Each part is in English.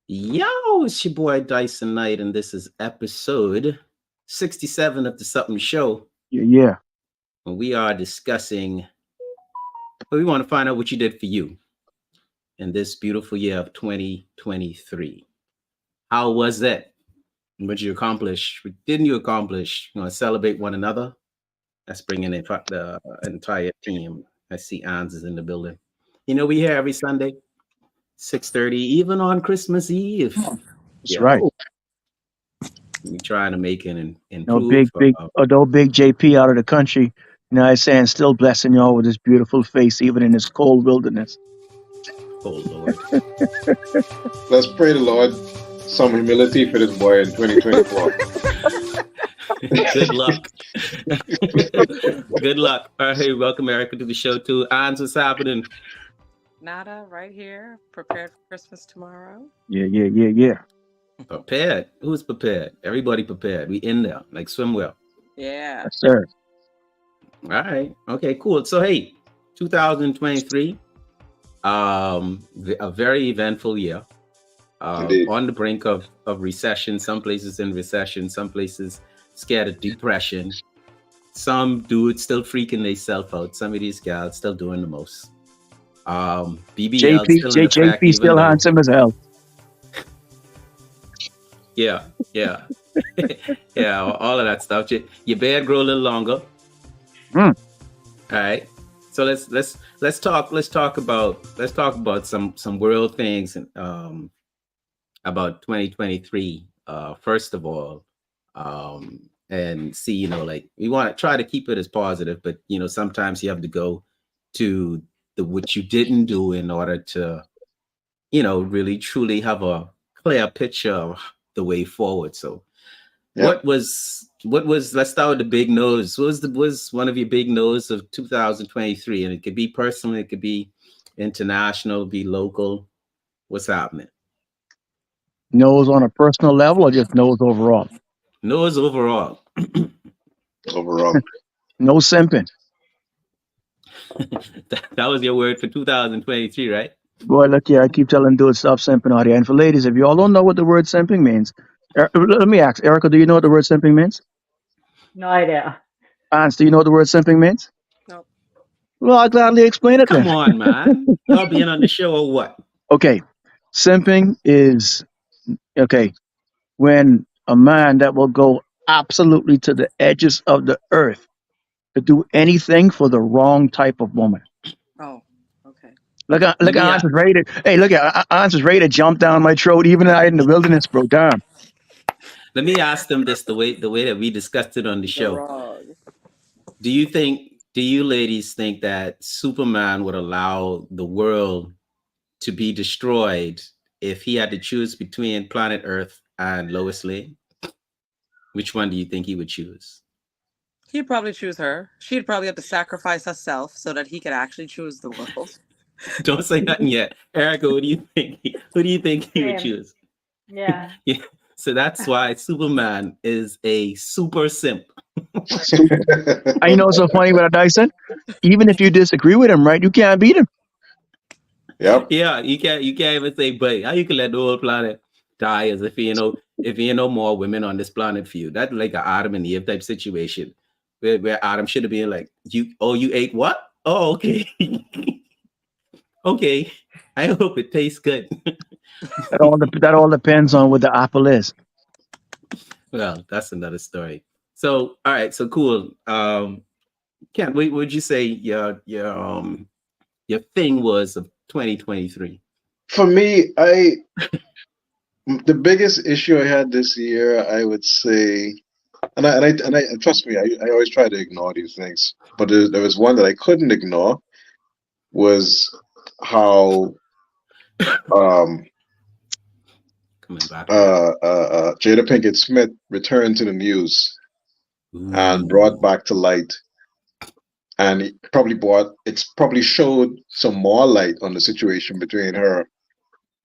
Yo, it's your boy Dyson Knight, and this is episode 67 of the Sup'm Show. Yeah. And we are discussing, we want to find out what you did for you in this beautiful year of 2023. How was it? What you accomplish? What didn't you accomplish? You want to celebrate one another? Let's bring in the entire team. I see Ans is in the building. You know, we here every Sunday, 6:30, even on Christmas Eve. That's right. We trying to make it and No improve. big JP out of the country. You know, I saying still blessing y'all with this beautiful face, even in this cold wilderness. Oh Lord. Let's pray the Lord some humility for this boy in 2024. Good luck. Good luck. All right, hey, welcome Erika to the show too. Ans, what's happening? Nada, right here. Prepared for Christmas tomorrow. Yeah. Prepared. Who's prepared? Everybody prepared. We in there, like swim well. Yeah. Yes, sir. All right. Okay, cool. So hey, 2023, a very eventful year. On the brink of recession. Some places in recession, some places scared of depression. Some dudes still freaking themselves out. Some of these gals still doing the most. BBL JP still handsome as hell. Yeah. Yeah, all of that stuff. Your beard grow a little longer. All right. So let's talk about some world things and about 2023. First of all, and see, you know, like we want to try to keep it as positive, but you know, sometimes you have to go to what you didn't do in order to, you know, really truly have a clear picture of the way forward. So what was let's start with the big nose. What was one of your big no's of 2023? And it could be personal, it could be international, be local. What's happening? Nose on a personal level or just nose overall? Nose overall. Overall. No simping. That was your word for 2023, right? Boy, look here, I keep telling dudes stop simping out here. And for ladies, if you all don't know what the word simping means, let me ask, Erica, do you know what the word simping means? No idea. Ans, do you know what the word simping means? No. Well, I'll gladly explain it Come then. on, man. Y'all being on the show or what? Okay, simping is, when a man that will go absolutely to the edges of the earth to do anything for the wrong type of woman. Oh, okay. Look, Ans is ready to. Hey, look at Ans is ready to jump down my throat, even out in the wilderness, bro. Damn. Let me ask them this the way that we discussed it on the show. Wrong. Do you ladies think that Superman would allow the world to be destroyed if he had to choose between planet Earth and Lois Lane? Which one do you think he would choose? He'd probably choose her. She'd probably have to sacrifice herself so that he could actually choose the world. Don't say nothing yet. Erika, what do you think? Who do you think he would Same. choose? Yeah. Yeah. So that's why Superman is a super simp. I know it's so funny with Dyson. Even if you disagree with him, right, you can't beat him. Yep. Yeah, you can't even say, but how you can let the whole planet die as if you know more women on this planet for you. That's like an Adam and Eve type situation. Where Adam should have been like, you ate what? Oh, okay. Okay. I hope it tastes good. That all depends on what the apple is. Well, that's another story. So, all right, so cool. Ken, what would you say your thing was of 2023? For me, the biggest issue I had this year, I would say, and I trust me, I always try to ignore these things, but there was one that I couldn't ignore, was how Coming back. Jada Pinkett Smith returned to the news and brought back to light, and it probably showed some more light on the situation between her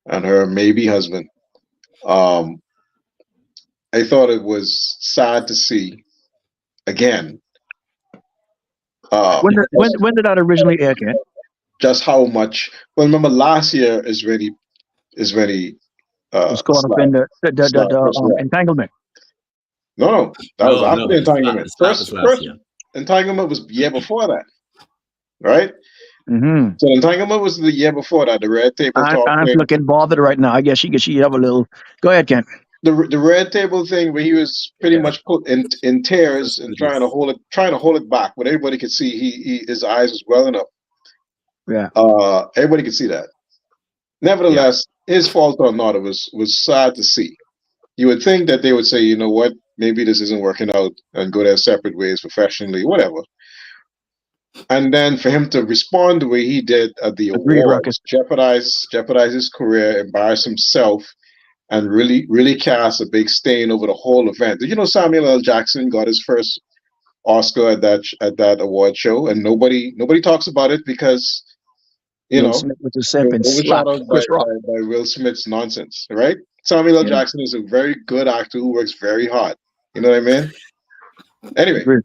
and her maybe husband. I thought it was sad to see again. When did that originally air, Ken? Just how much? Well, remember last year is when he Was caught up in slap, first slap. entanglement. No, that was No, after no, the the entanglement. slap was last First year. entanglement was the year before that, right? Mm-hmm. So the entanglement was the year before that. The red table talk I'm thing. looking bothered right now. I guess she have a little. Go ahead, Ken. The red table thing where he was pretty Yeah. much put in tears and trying to hold it back, but everybody could see his eyes was welling up. Yeah. Everybody could see that. Nevertheless, his fault or not, it was sad to see. You would think that they would say, you know what, maybe this isn't working out and go their separate ways professionally, whatever. And then for him to respond the way he did at the Agreed, Ruckus. awards, jeopardize his career, embarrass himself, and really cast a big stain over the whole event. Did you know Samuel L. Jackson got his first Oscar at that award show, and nobody talks about it because Will Smith was a simp and slapped overshadowed Chris Rock. by Will Smith's nonsense, right? Samuel L. Yeah. Jackson is a very good actor who works very hard. You know what I mean? Anyway, Agreed.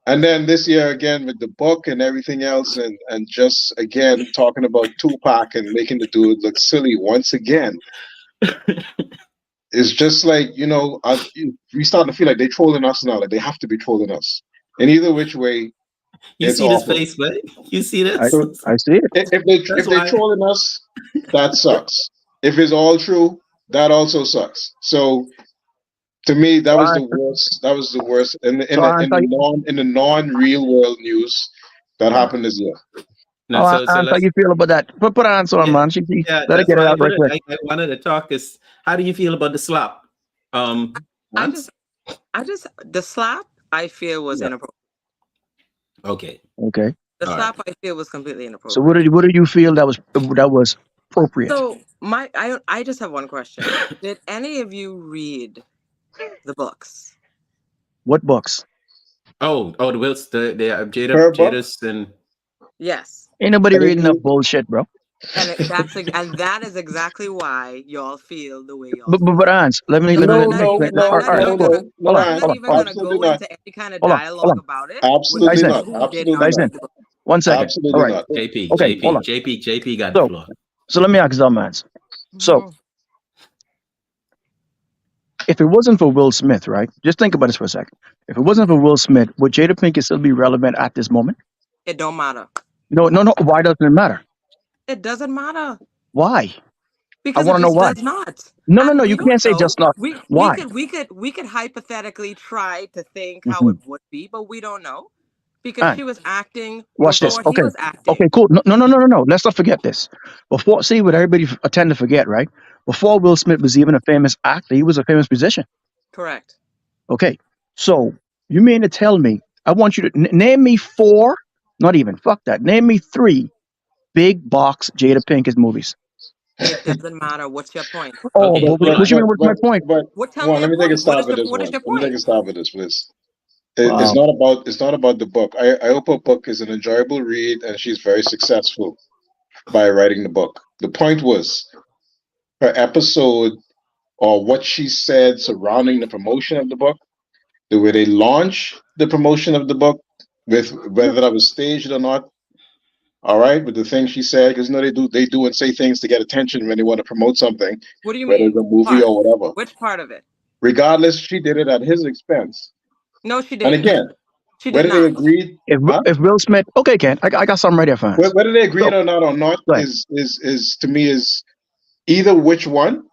and then this year again with the book and everything else, and just again talking about Tupac and making the dude look silly once again. It's just like, we start to feel like they're trolling us now. Like they have to be trolling us. And either which way, You it's see this awful. face, man? You see this? I see it. If they're trolling us, that sucks. If it's all true, that also sucks. So to me, that was the worst. That was the worst in the non-real world news that happened this year. No, how you feel about that? Put an answer on, man. Yeah, let her get it out right quick. I wanted to talk. Is how do you feel about the slap? The slap I feel was inappropriate. Okay. The slap I feel was completely inappropriate. So what did you feel that was appropriate? So I just have one question. Did any of you read the books? What books? Oh, the Wills, the Jada's and yes. Ain't nobody reading that bullshit, bro. And that is exactly why y'all feel the way y'all. But Hans, let me. I'm not even gonna go into any kind of dialogue about it. Absolutely not. Absolutely not. 1 second. Absolutely all right. not. JP got the floor. So let me ask some Hans. So if it wasn't for Will Smith, right? Just think about this for a second. If it wasn't for Will Smith, would Jada Pinkett still be relevant at this moment? It don't matter. No. Why doesn't it matter? It doesn't matter. Why? Because I want to know why. Does not. No. You can't say just not. Why? We could hypothetically try to think how it would be, but we don't know because she was acting. Watch this. He was acting. Okay. Cool. No. Let's not forget this. Before, see what everybody tend to forget, right? Before Will Smith was even a famous actor, he was a famous musician. Correct. Okay. So you mean to tell me? I want you to name me 4. Not even. Fuck that. Name me 3 big box Jada Pinkett movies. It doesn't matter. What's your point? Oh, okay. What you mean? What's my point? Let me take a stab at this. Let me take a stab at this, please. It's not about the book. I hope her book is an enjoyable read, and she's very successful by writing the book. The point was her episode or what she said surrounding the promotion of the book, the way they launch the promotion of the book, with whether that was staged or not. All right, with the things she said, because they do and say things to get attention when they want to promote something. What do you whether mean? Whether it's a movie or whatever. Which part of it? Regardless, she did it at his expense. No, she didn't. And again, whether they agreed, if Will Smith, okay, Ken, I got something right here, fans. Whether they agreed or not is to me is either which one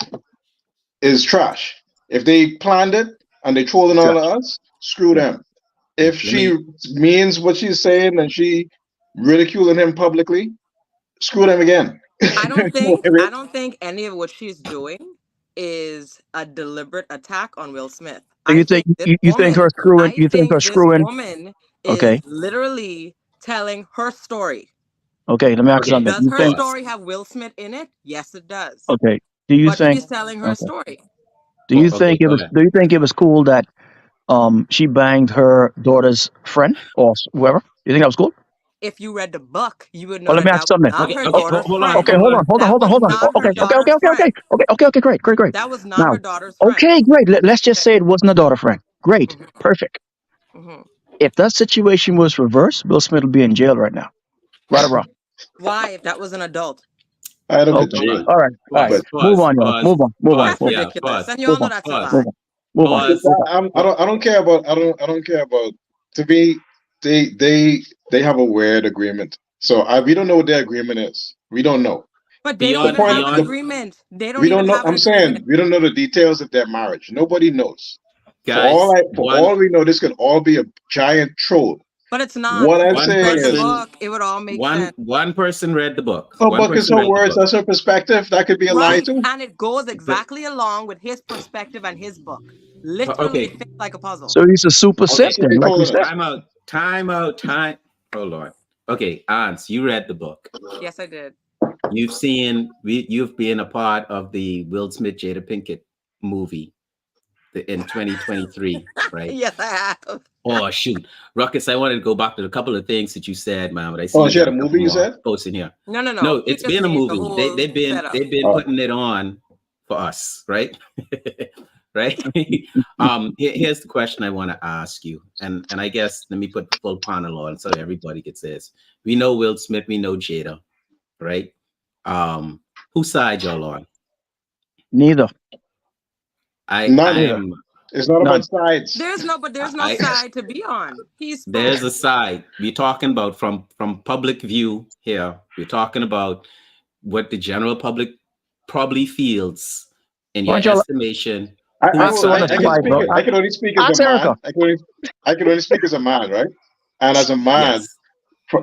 is trash. If they planned it and they trolling all of us, screw them. If she means what she's saying and she ridiculing him publicly, screw them again. I don't think any of what she's doing is a deliberate attack on Will Smith. You think her screwing? You think her screwing? This woman is literally telling her story. Okay, let me ask something. Does her story have Will Smith in it? Yes, it does. Okay. Do you think she's telling her story? Do you think it was cool that she banged her daughter's friend or whoever? You think that was cool? If you read the book, you would know. Let me ask something. Hold on. Okay, hold on. Okay, great. That was not her daughter's friend. Okay, great. Let's just say it wasn't a daughter friend. Great, perfect. If that situation was reversed, Will Smith would be in jail right now. Right or wrong? Why? If that was an adult. I don't Okay. jail. All right. Pause, Move on, y'all. pause, Move on. Move on. pause, That's Move on. yeah, ridiculous. pause, And you all Move know on. that's a pause, lie. Move on. Move on. pause. Move on. I don't care about I don't care about. To me, they have a weird agreement. So we don't know what their agreement is. We don't know. But they don't The Beyond, even point have an beyond, agreement. They we don't don't even know. have an I'm agreement. saying we don't know the details of their marriage. Nobody knows. guys, For one, all we know, this could all be a giant troll. But it's not. What I'm If one you saying read the is, person, book, it would all make one, sense. one person read the book. her One book is person her read the words. book. That's her perspective. That could be a lie Right. too. And it goes But exactly along with his perspective and his book. Literally okay, fits like a puzzle. So he's a super That's what sifting, they like you told said. us. time out. Oh Lord. Okay, Ans, you read the book. Yes, I did. You've been a part of the Will Smith Jada Pinkett movie in 2023, right? Yes, I have. Oh shoot, Ruckus! I wanted to go back to a couple of things that you said, man. But I see Oh, you she had got a a couple movie, you more said? posts in here. No, no, no. No, He it's just been a made the movie. whole They've been setup. Oh. putting it on for us, right? Right. Here's the question I want to ask you, and I guess let me put the full panel on so everybody gets this. We know Will Smith, we know Jada, right? Whose side y'all on? Neither. None. I'm It's not None. about sides. There's no I side to be on. He's there's spoken. a side we're talking about from public view here. We're talking about what the general public probably feels in Why your don't y'all estimation. I, I, Whose answer will- on I, the side I are can you fly, speak. bro? on? I can only speak as a Ask Erica. man. I can only speak as a man, right? And as a man, Yes.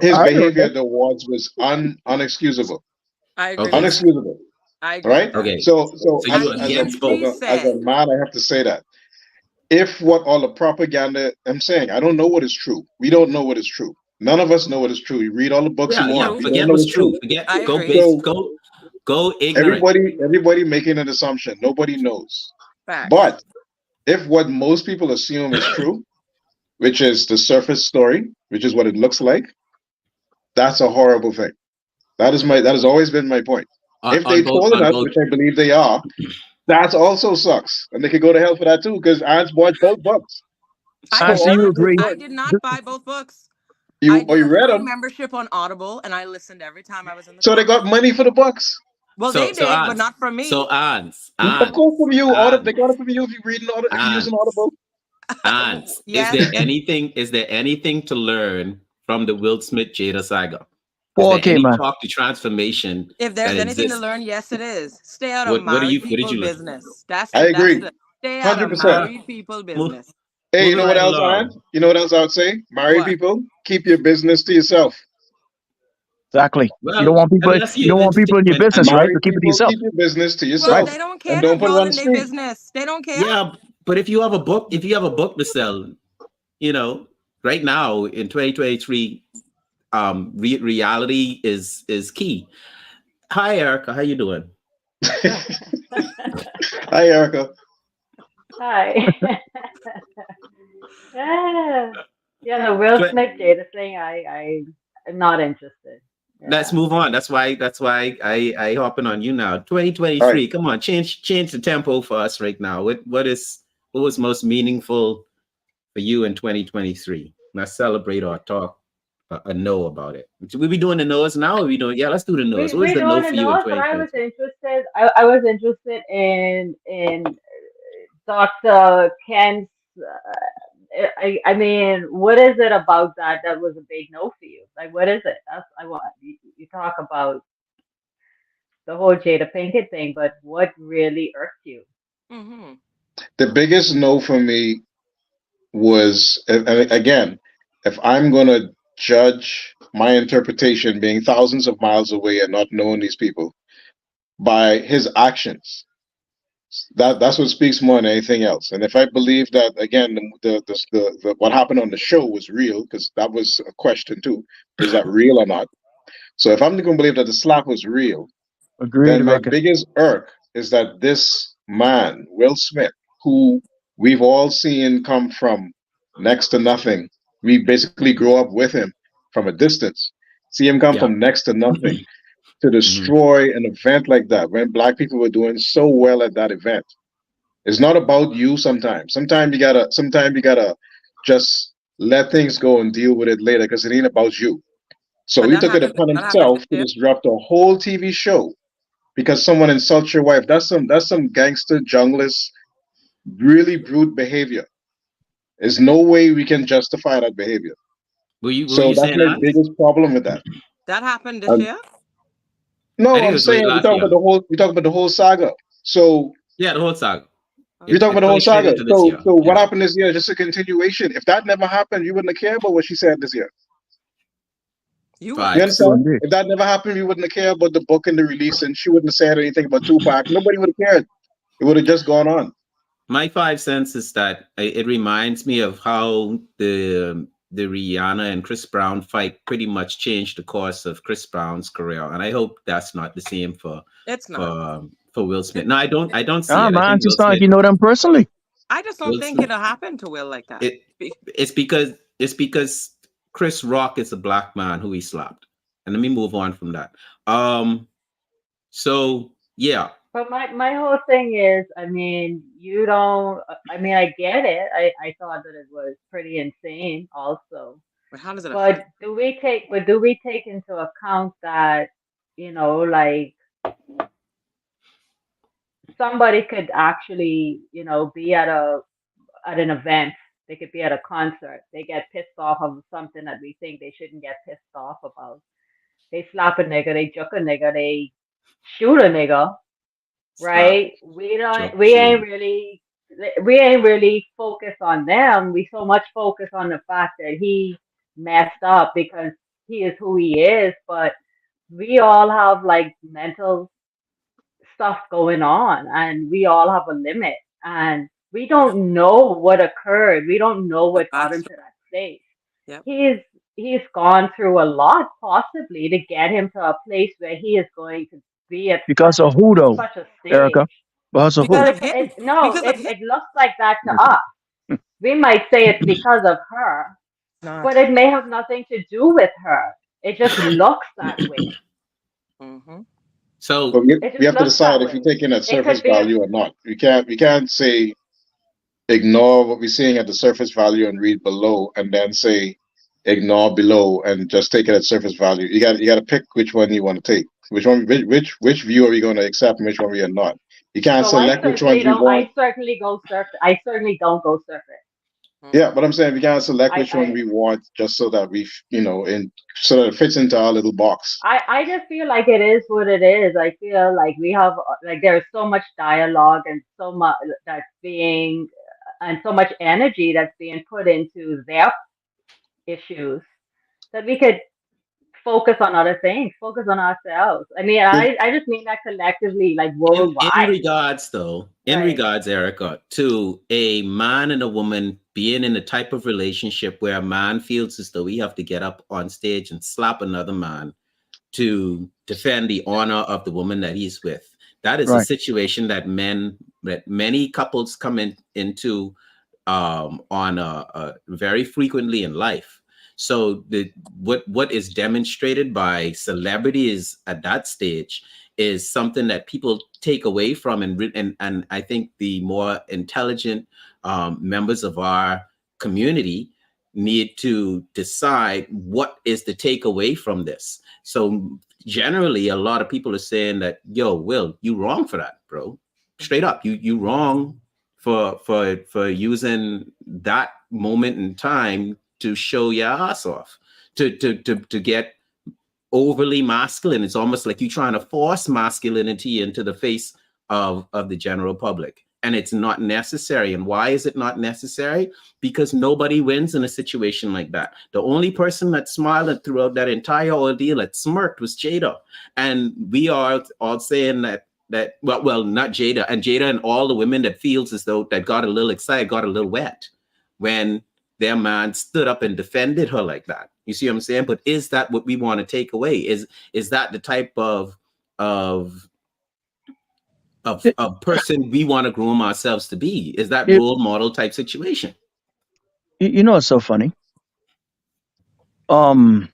his All right, behavior okay. towards was unexcusable, I agree Okay. with that. unexcusable, I agree right? with that. Okay. So So you And as even against both? she as a said, man, I have to say that if what all the propaganda I'm saying, I don't know what is true. We don't know what is true. None of us know what is true. You read all the books you Yeah, yeah. want. true. We don't Forget know what's what's true. true. Forget. I Go agree. base. So Go ignorant. everybody making an assumption. Nobody knows. Facts. But if what most people assume is true, which is the surface story, which is what it looks like, that's a horrible thing. That has always been my point. If they told On us, both. which I believe they are, that also sucks, and they could go to hell for that too. Because Ants bought both books. I So did So all you the not. good agree? I point. did not buy both books. I You did a read free them, membership on Audible, and I listened every time I was in the so they car. got money for the books. Well, they So did, but Ans. not from me. So Ans. Of course, from you, Ans. they got it from you if you reading if you using Ans. Audible. Ans. Is Yes. there anything? Is there anything to learn from the Will Smith Jada saga? Is there 4K, any man. talk to transformation If that there's anything to exists? learn, yes, it is. Stay out of What married did people you learn? business. That's I agree, the stay out of 100%. married people Move, business. Hey, you moving know what right else, Ant? along. You know what else I would say? Married What? people, keep your business to yourself. Exactly. You don't Well, want people. unless You you don't want people in your entertainment. business, right? So Married keep it to people, yourself. keep your business to Well, Right. yourself, they don't and care. don't They're put it all on the in their street. business. They don't care. Yeah, but if you have a book to sell, you know, right now in 2023, reality is key. Hi, Erica. How you doing? Hi, Erica. Hi. Yeah. Yeah, the Will Twe- Smith Jada thing, I am not interested. Let's Yeah. move on. That's why I hopping on you now. All right. 2023. Come on, change the tempo for us right now. What was most meaningful for you in 2023? Let's celebrate or talk a no about it. Should we be doing the no's now? Or we doing? Yeah, let's do the no's. What was We the no don't for you in know, but I was 2023? interested. I was interested in Dr. Ken's. I mean, what is it about that was a big no for you? Like, what is it? That's I want. You talk about the whole Jada Pinkett thing, but what really irked you? Mm-hmm. The biggest no for me was, and again, if I'm going to judge my interpretation being thousands of miles away and not knowing these people by his actions, that's what speaks more than anything else. And if I believe that, again, the what happened on the show was real, because that was a question too, is that real or not? So if I'm going to believe that the slap was real, Agreed, then my Ruckus. biggest irk is that this man, Will Smith, who we've all seen come from next to nothing, we basically grew up with him from a distance, see him come Yeah. from next to nothing to Mhm. destroy an event like that when black people were doing so well at that event. It's not about you sometimes. Sometimes you gotta just let things go and deal with it later because it ain't about you. So But he took it upon that happened himself this to year. disrupt a whole TV show because someone insults your wife. That's some gangster junglist, really brute behavior. There's no way we can justify that behavior. Were So you that's saying my that? biggest problem with that. That happened this Um, year. I no, think it I'm was late saying last year. we talk about the whole saga. So Yeah, the whole saga. we talk about It the whole played saga. into this year. So what Yeah. happened this year is just a continuation. If that never happened, you wouldn't have cared about what she said this year. You You would. Vibes. True understand? indeed. If that never happened, you wouldn't have cared about the book and the release, and she wouldn't have said anything about Tupac. Nobody would have cared. It would have just gone on. My 5 cents is that it reminds me of how the Rihanna and Chris Brown fight pretty much changed the course of Chris Brown's career, and I hope that's not the same It's not. for Will Smith. No, I don't see Ah, it. I man, think just Will like Smith you know them personally. I just don't Will think Smith it'll happen to Will like that. it it's because Chris Rock is a black man who he slapped. And let me move on from that. So yeah, But my whole thing is, I mean, you don't. I mean, I get it. I thought that it was pretty insane, also. But how does it affect? But do we take into account that, like somebody could actually, be at an event. They could be at a concert. They get pissed off of something that we think they shouldn't get pissed off about. They slap a nigga, they juke a nigga, they shoot a nigga, slap, right? We don't, chuck, shoot. we ain't really focused on them. We so much focus on the fact that he messed up because he is who he is, but we all have like mental stuff going on and we all have a limit and we don't know what occurred. We don't know The what got him to backstory. that state. Yep. He's gone through a lot possibly to get him to a place where he is going to be at Because of who though, such a Erica? stage. Because of Because who? Well, of him. no, Because of him. it looks like that to us. We might say it's because of her, Not. but it may have nothing to do with her. It just looks that way. Mm-hmm. So But It we just have to looks decide that if you're way. taking at It surface could be a value or not. We can't say ignore what we're seeing at the surface value and read below, and then say ignore below and just take it at surface value. You got to pick which one you want to take. Which view are we going to accept and which one we are not. You can't So I select which ones certainly we don't. want. I certainly go surf. I certainly don't go surfing. Yeah, but I'm saying we can't select which one I we want just so that so that it fits into our little box. I just feel like it is what it is. I feel like we have like there's so much dialogue and so much that's being and so much energy that's being put into their issues that we could focus on other things, focus on ourselves. I mean, Did I just mean that collectively, like in worldwide, regards though, in right? regards, Erica, to a man and a woman being in a type of relationship where a man feels as though he have to get up on stage and slap another man to defend the honor of the woman that he's with. That is a Right. situation that many couples come into on very frequently in life. So what is demonstrated by celebrities at that stage is something that people take away from, and I think the more intelligent members of our community need to decide what is the takeaway from this. So generally, a lot of people are saying that, yo, Will, you wrong for that, bro. Straight up, you wrong for using that moment in time to show your ass off, to get overly masculine. It's almost like you're trying to force masculinity into the face of the general public. And it's not necessary. And why is it not necessary? Because nobody wins in a situation like that. The only person that smiled throughout that entire ordeal, that smirked, was Jada. And we are all saying that well, not Jada, and all the women that feels as though that got a little excited, got a little wet when their man stood up and defended her like that. You see what I'm saying? But is that what we want to take away? Is that the type of person we want to groom ourselves to be? Is that You, role model type situation? you know it's so funny. Um,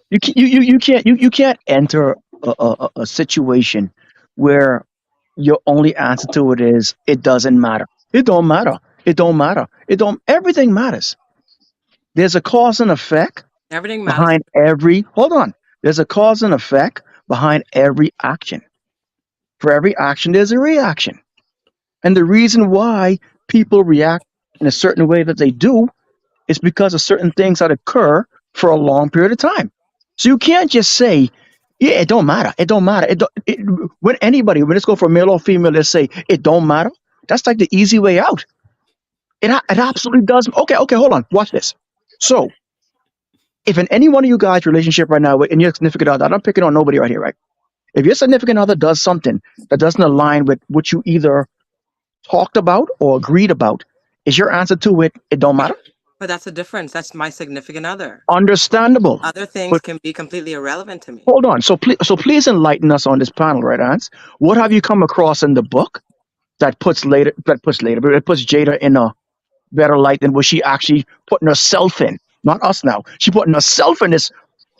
you can't enter a situation where your only answer to it is it doesn't matter. It don't matter. It don't matter. It don't. Everything matters. There's a cause and effect Everything matters. behind every. Hold on. There's a cause and effect behind every action. For every action, there's a reaction. And the reason why people react in a certain way that they do is because of certain things that occur for a long period of time. So you can't just say, yeah, it don't matter. It don't matter. When anybody, when let's go for male or female, let's say it don't matter. That's like the easy way out. It absolutely does. Okay, okay, hold on. Watch this. So if in any one of you guys' relationship right now, in your significant other, I'm not picking on nobody right here, right? If your significant other does something that doesn't align with what you either talked about or agreed about, is your answer to it, it don't matter? But that's the difference. That's my significant other. Understandable. Other things But can be completely irrelevant to me. hold on. So please enlighten us on this panel, right, Ants? What have you come across in the book but it puts Jada in a better light than what she actually putting herself in? Not us now. She putting herself in this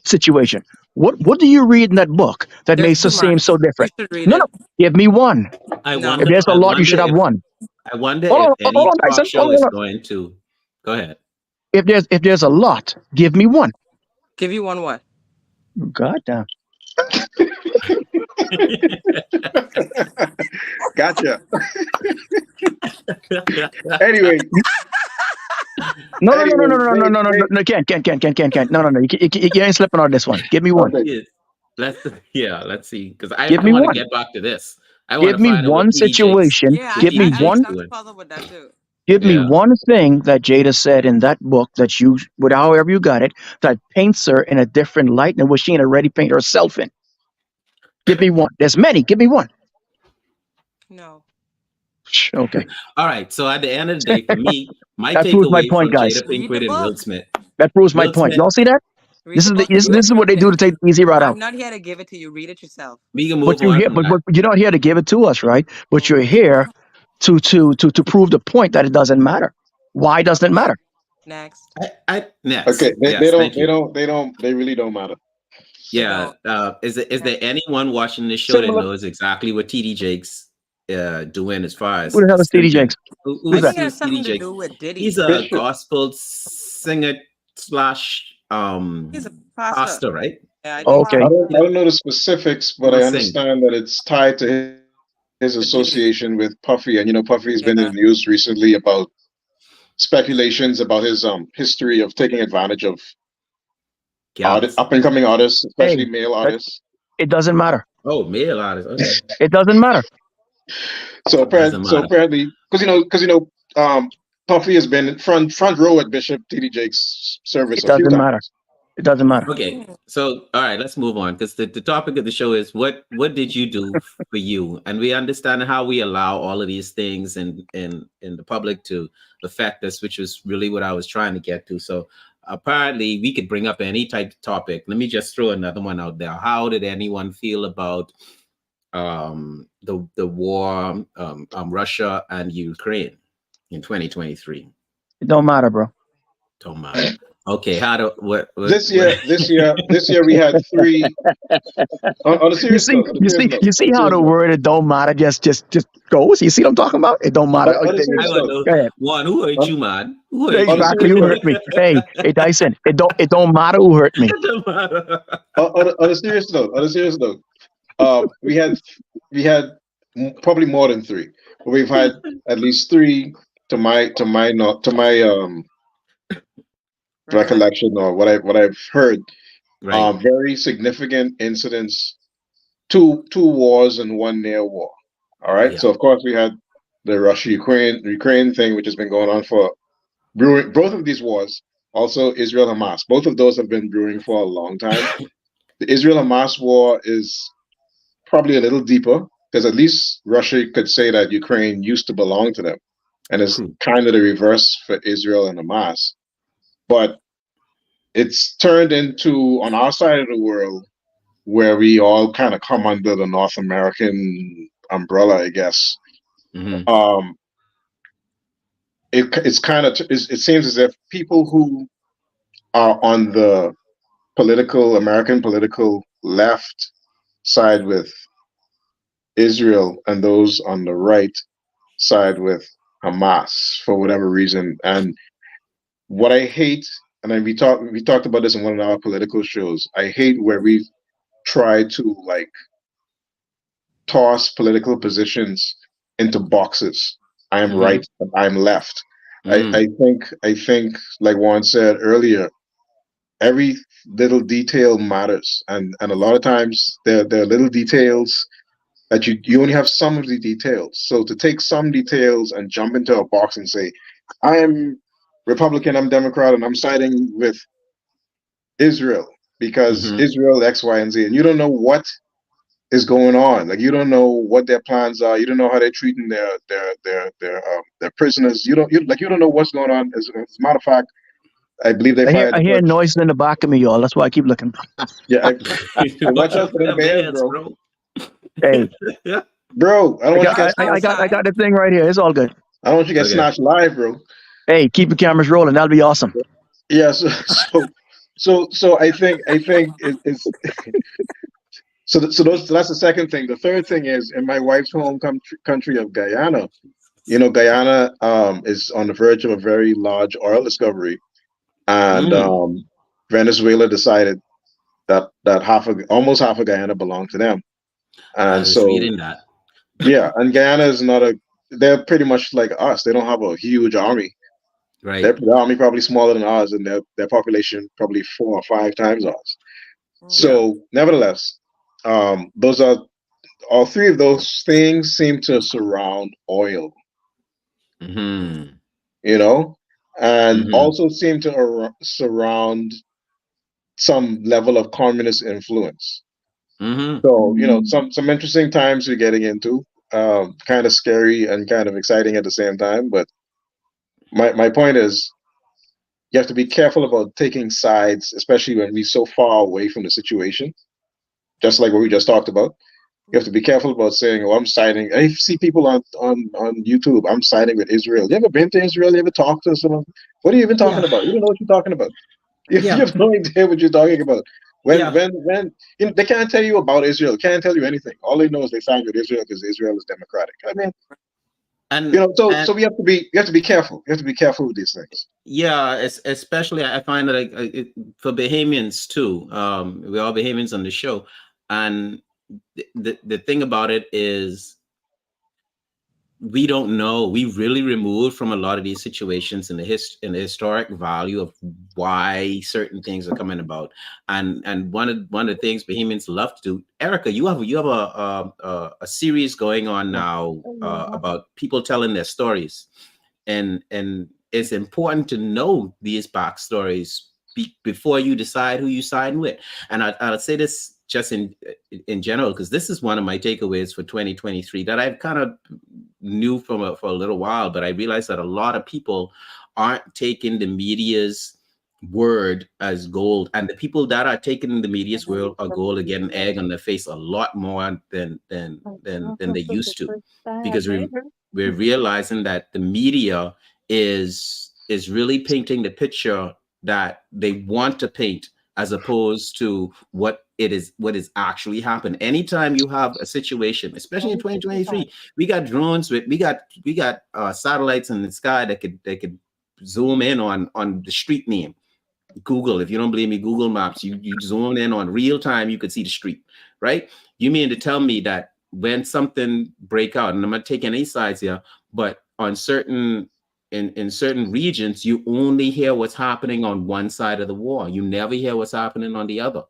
situation. What do you read in that book that There's makes too her seem much. so You different? should read No, no. it. Give me one. I If No. wonder. there's a I lot, you should wonder have if. one. I wonder Hold if on, hold any on, talk Dyson. show Hold is on. going to. Go ahead. If there's a lot, give me one. Give you one what? God damn. Gotcha. Anyway, No, no, no, no, anyway, no, no, no, no, no, no, no, can't. No, no, no. You ain't slipping on this one. Give me one. okay. Yes. Let's see, because Give I me want to one. get back to this. I want Give to me find out what one situation. Yeah, what Give me TD I Jakes one. have to doing. follow with that too. Give me Yeah. one thing that Jada said in that book that you, with however you got it, that paints her in a different light than what she had already painted herself in. Give me one. There's many. Give me one. No. Okay. All right. So at the end of the day, for me, my That proves my takeaway point, from guys. Jada Read the Pinkett and Will book. Smith. That proves my Will point. Smith. Y'all see that? Read the book and This make is your what they do to opinion. take the easy route I'm out. not here to give it to you. Read it yourself. We can But move you on here, from that. but you're not here to give it to us, right? But you're Mm. here to prove the point that it doesn't matter. Why doesn't it Okay. matter? Next. Next. Okay, they Yes. don't Thank they you. don't they don't they really don't matter. They Yeah. don't. Is there Next. anyone watching this show that Similar. knows exactly what TD Jakes doing as far Who as the hell is TD simping? Jakes? I Who's that? think it has Who's TD something to Jakes? do with He's Diddy. a Bishop. gospel singer slash He's a pastor. pastor, right? Yeah, I Oh, think so. okay. He I don't know the specifics, but don't I sing. understand that it's tied to his To Diddy. association with Puffy, and Puffy's been in Yeah. the news recently about speculations about his history of taking advantage of Gals. up and coming artists, especially Hey, male that, artists. it doesn't matter. Oh, male artist. Okay. It doesn't matter. Doesn't matter. Apparently, because Puffy has been front row at Bishop T.D. Jake's service It a few doesn't matter. times. It doesn't matter. Okay. So all right, let's move on because the topic of the show is what did you do for you? And we understand how we allow all of these things in the public to affect us, which is really what I was trying to get to. So apparently we could bring up any type of topic. Let me just throw another one out there. How did anyone feel about the war Russia and Ukraine in 2023? It don't matter, bro. Don't matter. Okay, how do This what year, we had three. On a You serious see, note, on a you serious see, note, you on see a how serious the note, word "it don't matter" just goes. You see what I'm talking about? It don't matter. on a Okay, I serious want note, to go ahead. one who hurt on, you, man? Who hurt on a you? Exactly serious who note, hurt me. Hey, Dyson. It don't matter who hurt me. It don't matter. on a serious note, we had probably more than three. But we've had at least three to my Recollect. recollection, or what I've heard. Right. Very significant incidents, two wars and one near war. All right. Yeah. So of course we had the Russia Ukraine thing, which has been going on for brewing. Both of these wars, also Israel Hamas, both of those have been brewing for a long time. The Israel Hamas war is probably a little deeper because at least Russia could say that Ukraine used to belong to them, and it's True. kind of the reverse for Israel and Hamas. But it's turned into, on our side of the world, where we all kind of come under the North American umbrella, I guess. Hmm. It's kind of it seems as if people who are on the American political left side with Israel and those on the right side with Hamas for whatever reason. And what I hate, and then we talked about this in one of our political shows. I hate where try to like toss political positions into boxes. I am right, I'm left. I think like Juan said earlier, every little detail matters, and a lot of times there are little details that you only have some of the details. So to take some details and jump into a box and say, I am Republican, I'm Democrat, and I'm siding with Israel because Israel X, Y, and Z, and you don't know what is going on. Like you don't know what their plans are. You don't know how they're treating their prisoners. You don't know what's going on. As a matter of fact, I believe they fired I the hear first. noises in the back of me, y'all. That's why I keep looking. Yeah, watch out for them bears, bro. Hey, Bro, I don't want you guys. I got the thing right here. It's all good. I don't want you guys snatched live, bro. Hey, keep the cameras rolling. That'll be awesome. Yeah. So I think it's so that's the second thing. The third thing is in my wife's home country of Guyana. You know, Guyana is on the verge of a very large oil discovery, and Venezuela decided that almost half of Guyana belonged to them, and so reading that. Yeah, and Guyana is not they're pretty much like us. They don't have a huge army. Right. Their army probably smaller than ours, and their population probably 4 or 5 times ours. So, nevertheless, those are all three of those things seem to surround oil. You know, and also seem to surround some level of communist influence. So, you know, some interesting times we're getting into. Kind of scary and kind of exciting at the same time. But my point is, you have to be careful about taking sides, especially when we're so far away from the situation. Just like what we just talked about, you have to be careful about saying, "Oh, I'm siding." I see people on YouTube. I'm siding with Israel. You ever been to Israel? You ever talked to someone? What are you even talking about? You don't know what you're talking about. You have no idea what you're talking about. When you know, they can't tell you about Israel, can't tell you anything. All they know is they side with Israel because Israel is democratic. I mean, and you know, so we have to be careful. You have to be careful with these things. Yeah, especially I find that for Bahamians too. We're all Bahamians on the show, and the thing about it is, we don't know. We really removed from a lot of these situations in the historic value of why certain things are coming about. And one of the things Bahamians love to do. Erika, you have a series going on now about people telling their stories, and it's important to know these backstories before you decide who you sign with. And I'll say this just in general, because this is one of my takeaways for 2023 that I've kind of knew for a little while, but I realized that a lot of people aren't taking the media's word as gold, and the people that are taking the media's word are gold are getting egg on their face a lot more than they used to, because we're realizing that the media is really painting the picture that they want to paint, as opposed to what is actually happened. Anytime you have a situation, especially in 2023, we got drones we got satellites in the sky that could zoom in on the street name. Google, if you don't believe me, Google Maps, you zoom in on real time, you could see the street, right? You mean to tell me that when something break out, and I'm not taking any sides here, but on certain in certain regions, you only hear what's happening on one side of the war. You never hear what's happening on the other.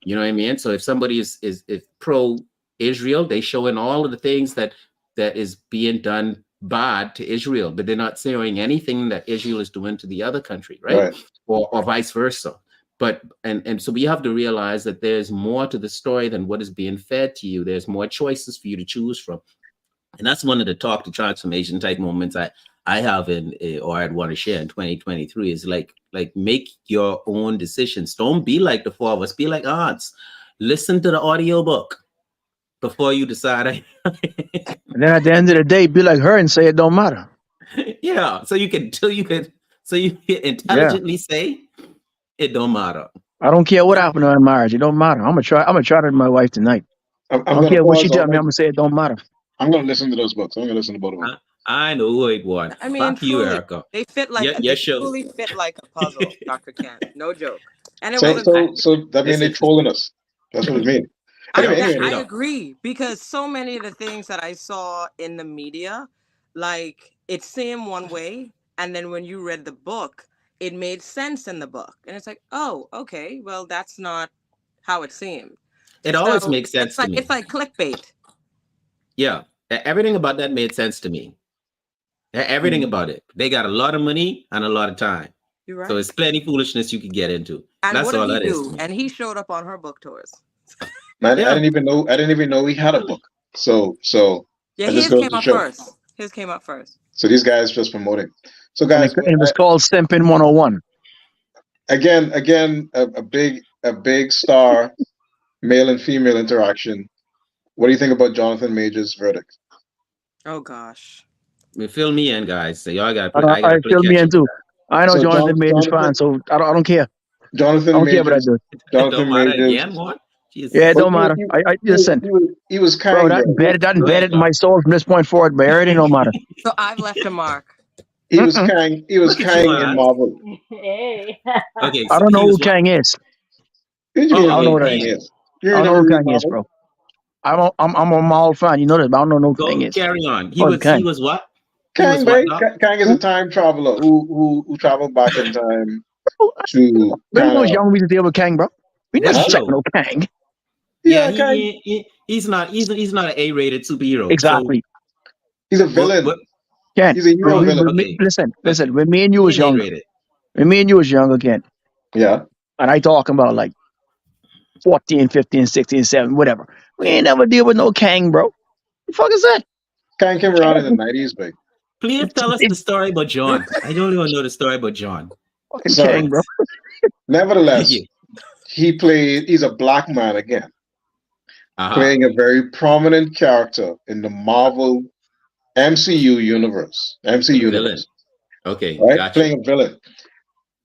You know what I mean? So if somebody is pro Israel, they showing all of the things that is being done bad to Israel, but they're not saying anything that Israel is doing to the other country, right? Or vice versa. But and so we have to realize that there's more to the story than what is being fed to you. There's more choices for you to choose from. And that's one of the talk to transformation type moments I have or I'd want to share in 2023 is like make your own decisions. Don't be like the four of us. Be like odds. Listen to the audiobook before you decide. And then at the end of the day, be like her and say it don't matter. Yeah, so you can intelligently say it don't matter. I don't care what happened to our marriage. It don't matter. I'm gonna try to my wife tonight. I don't care what she tell me. I'm gonna say it don't matter. I'm gonna listen to those books. I'm gonna listen to both of them. I know who it was. I mean, Fuck you, Erika. They fit like truly fit like a puzzle, Dr. Ken. No joke. And it so that means they're trolling us. That's what it means. Yo, Anyway, straight I up. agree, because so many of the things that I saw in the media, like it seemed one way, and then when you read the book, it made sense in the book, and it's like, oh, okay, well, that's not how it seemed. It always So makes sense to it's me. like clickbait. Yeah, everything about that made sense to me. Everything about it. They got a lot of money and a lot of time. You're So right. it's plenty foolishness you could get into. And That's what did all he that is to do? me. And he showed up on her book tours. I Yeah. didn't even know. I didn't even know he had a book. So Yeah, that just his goes came to up show. first. His came up first. So these guys just promoting. So And guys, it was called Simpin 101. again, a big star, male and female interaction. What do you think about Jonathan Major's verdict? Oh gosh. Fill me in, guys. So y'all got to I, play. I got I to play fill me catch in up with too. I know So Jonathan Major's fan, so I don't care. I Jonathan don't care what I Majors, do. that. Don't Jonathan matter Majors. again, what? Yeah, it Jesus. Well, don't matter. I listen, he was bro. kind, bro. That Go ahead, embedded in John. my soul from this point forward. But everything don't matter. So I've left a mark. He was Mm-mm. kind. He was Look at you, kind in Hans. Marvel. Hey. Okay, I so don't know he who was what? Kang is. What do you Oh, mean I you don't know know who what that Kang is. is? I You don't know never who read Kang is, Marvel? bro. I'm a Marvel fan. You know this, but I don't know who Kang Go is. carry on. Oh, He Kang. was what? He was Kang, what, babe. Doc? Kang is a Who? time traveler who traveled back in time Oh, to when we kind was of. young, we used to deal with Kang, bro. We never What Huh? checked show? no Kang. Yeah, Yeah, Kang. he's not an A-rated superhero. So Exactly. He's a what villain. Kang. He's a hero villain. okay. Listen. Okay. When me and you He was ain't younger, A-rated. when me and you was young again, Yeah. and I talking about like 14, 15, 16, 7, whatever. We ain't never deal with no Kang, bro. The fuck is that? Kang came around in the 90s, babe. Please tell us the It's story about John. I don't even know the story about John. fucking Sorry. Kang, bro. Nevertheless, Yeah. he's a black man again, Uh-huh. playing a very prominent character in the Marvel MCU universe. MC A villain. universe, Okay, right? gotcha. Playing a villain.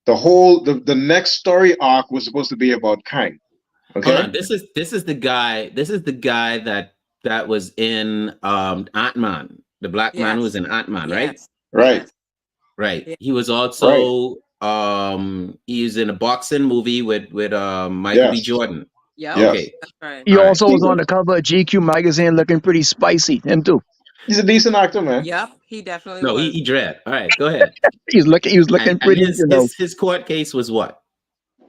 The next story arc was supposed to be about Kang. Hold Okay? on. This is the guy. This is the guy that was in Ant-Man. The black man who was Yes. in Ant-Man, right? Yes. Right. Yes. Right. Yeah. He was Right. also he's in a boxing movie with Michael B. Yes. Jordan. Yep. Yes. Okay. That's right. He All right. also was on the cover of GQ magazine looking pretty spicy. Him too. He's a decent actor, man. Yep. He definitely No, was. he dread. All right, go ahead. He was looking And pretty, you know. his court case was what?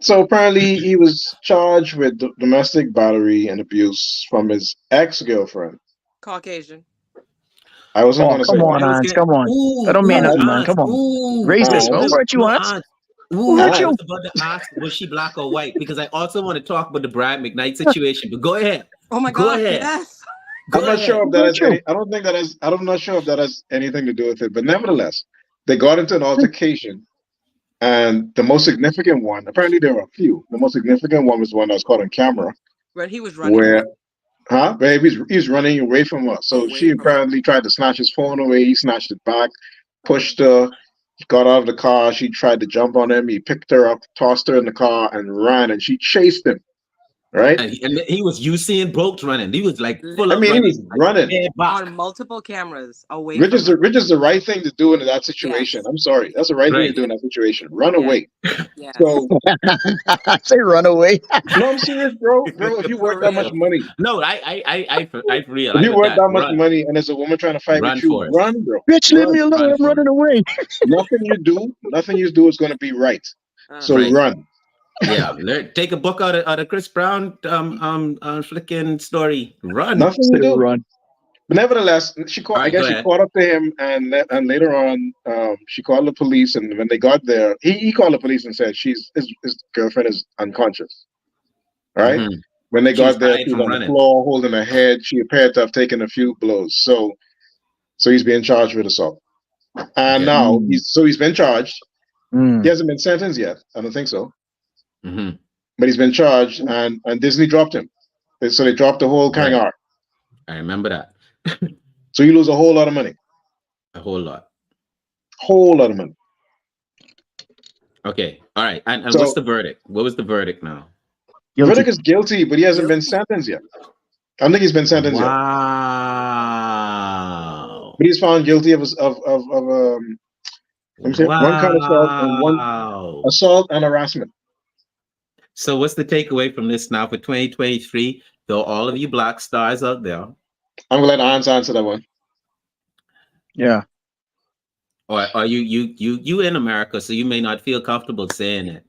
So apparently he was charged with domestic battery and abuse from his ex-girlfriend. Caucasian. I wasn't Oh, going to say come on, that. I was Hans. gonna Come on. That don't mean I, nothing, man. Come on. Racist. Who I, hurt you, no, Hans? Who I hurt I, you? was about to ask, was she black or white? Because I also want to talk about the Brad McKnight situation. But go ahead. Oh my Go gosh, ahead. yes. I'm Go not sure ahead. if Who that hurt has you? any. I don't think that has. I'm not sure if that has anything to do with it. But nevertheless, they got into an altercation, and the most significant one. Apparently, there were a few. The most significant one was the one that was caught on camera, But he was running where, away. babe, he's running away from her. So she Away from her. apparently tried to snatch his phone away. He snatched it back, pushed her. He got out of the car. She tried to jump on him. He picked her up, tossed her in the car, and ran. And she chased him. Right? And he was Usain Bolt running. He was like full I up mean, he running, was like running. head back. On multiple cameras away Which from is her. the right thing to do in that situation. Yes. I'm sorry, that's the right thing to Right. do in that situation. Run Yes. away. Yes. So I say run away. no, I'm serious, bro. Bro, if you For worth that much real. money, No, I for real. if I you with worth that. that much Run. money, and there's a woman trying to fight with Run you, for it. run, bro. Bitch, leave Run. me alone. Run I'm for running it. away. Nothing you do is going to be right. So Right. run. Yeah. Take a book out of Chris Brown flicking story. Run. Nothing Say you do. run. But nevertheless, All I right, go guess she ahead. caught up to him, and later on, she called the police. And when they got there, he called the police and said his girlfriend is unconscious. All right. Mhm. When they She was got there, tired she was from on the running. floor holding her head. She appeared to have taken a few blows. So he's being charged with assault. And Okay. now Mm. he's been charged. Mm. He hasn't been sentenced yet. I don't think so. Hmm. But he's been charged, and Disney dropped him. So they dropped the whole Kang Right. arc. I remember that. So you lose a whole lot of money. A whole lot. Whole lot of money. Okay. All right. And So what's the verdict? What was the verdict now? Guilty. Verdict is guilty, but he hasn't been Guilty. sentenced yet. I don't think he's been sentenced yet. Wow. But he's found guilty of let me say one count of assault and one Wow. assault and harassment. So what's the takeaway from this now for 2023? Though all of you black stars out there, I'm gonna let Hans answer that one. Yeah. or you in America, so you may not feel comfortable saying it.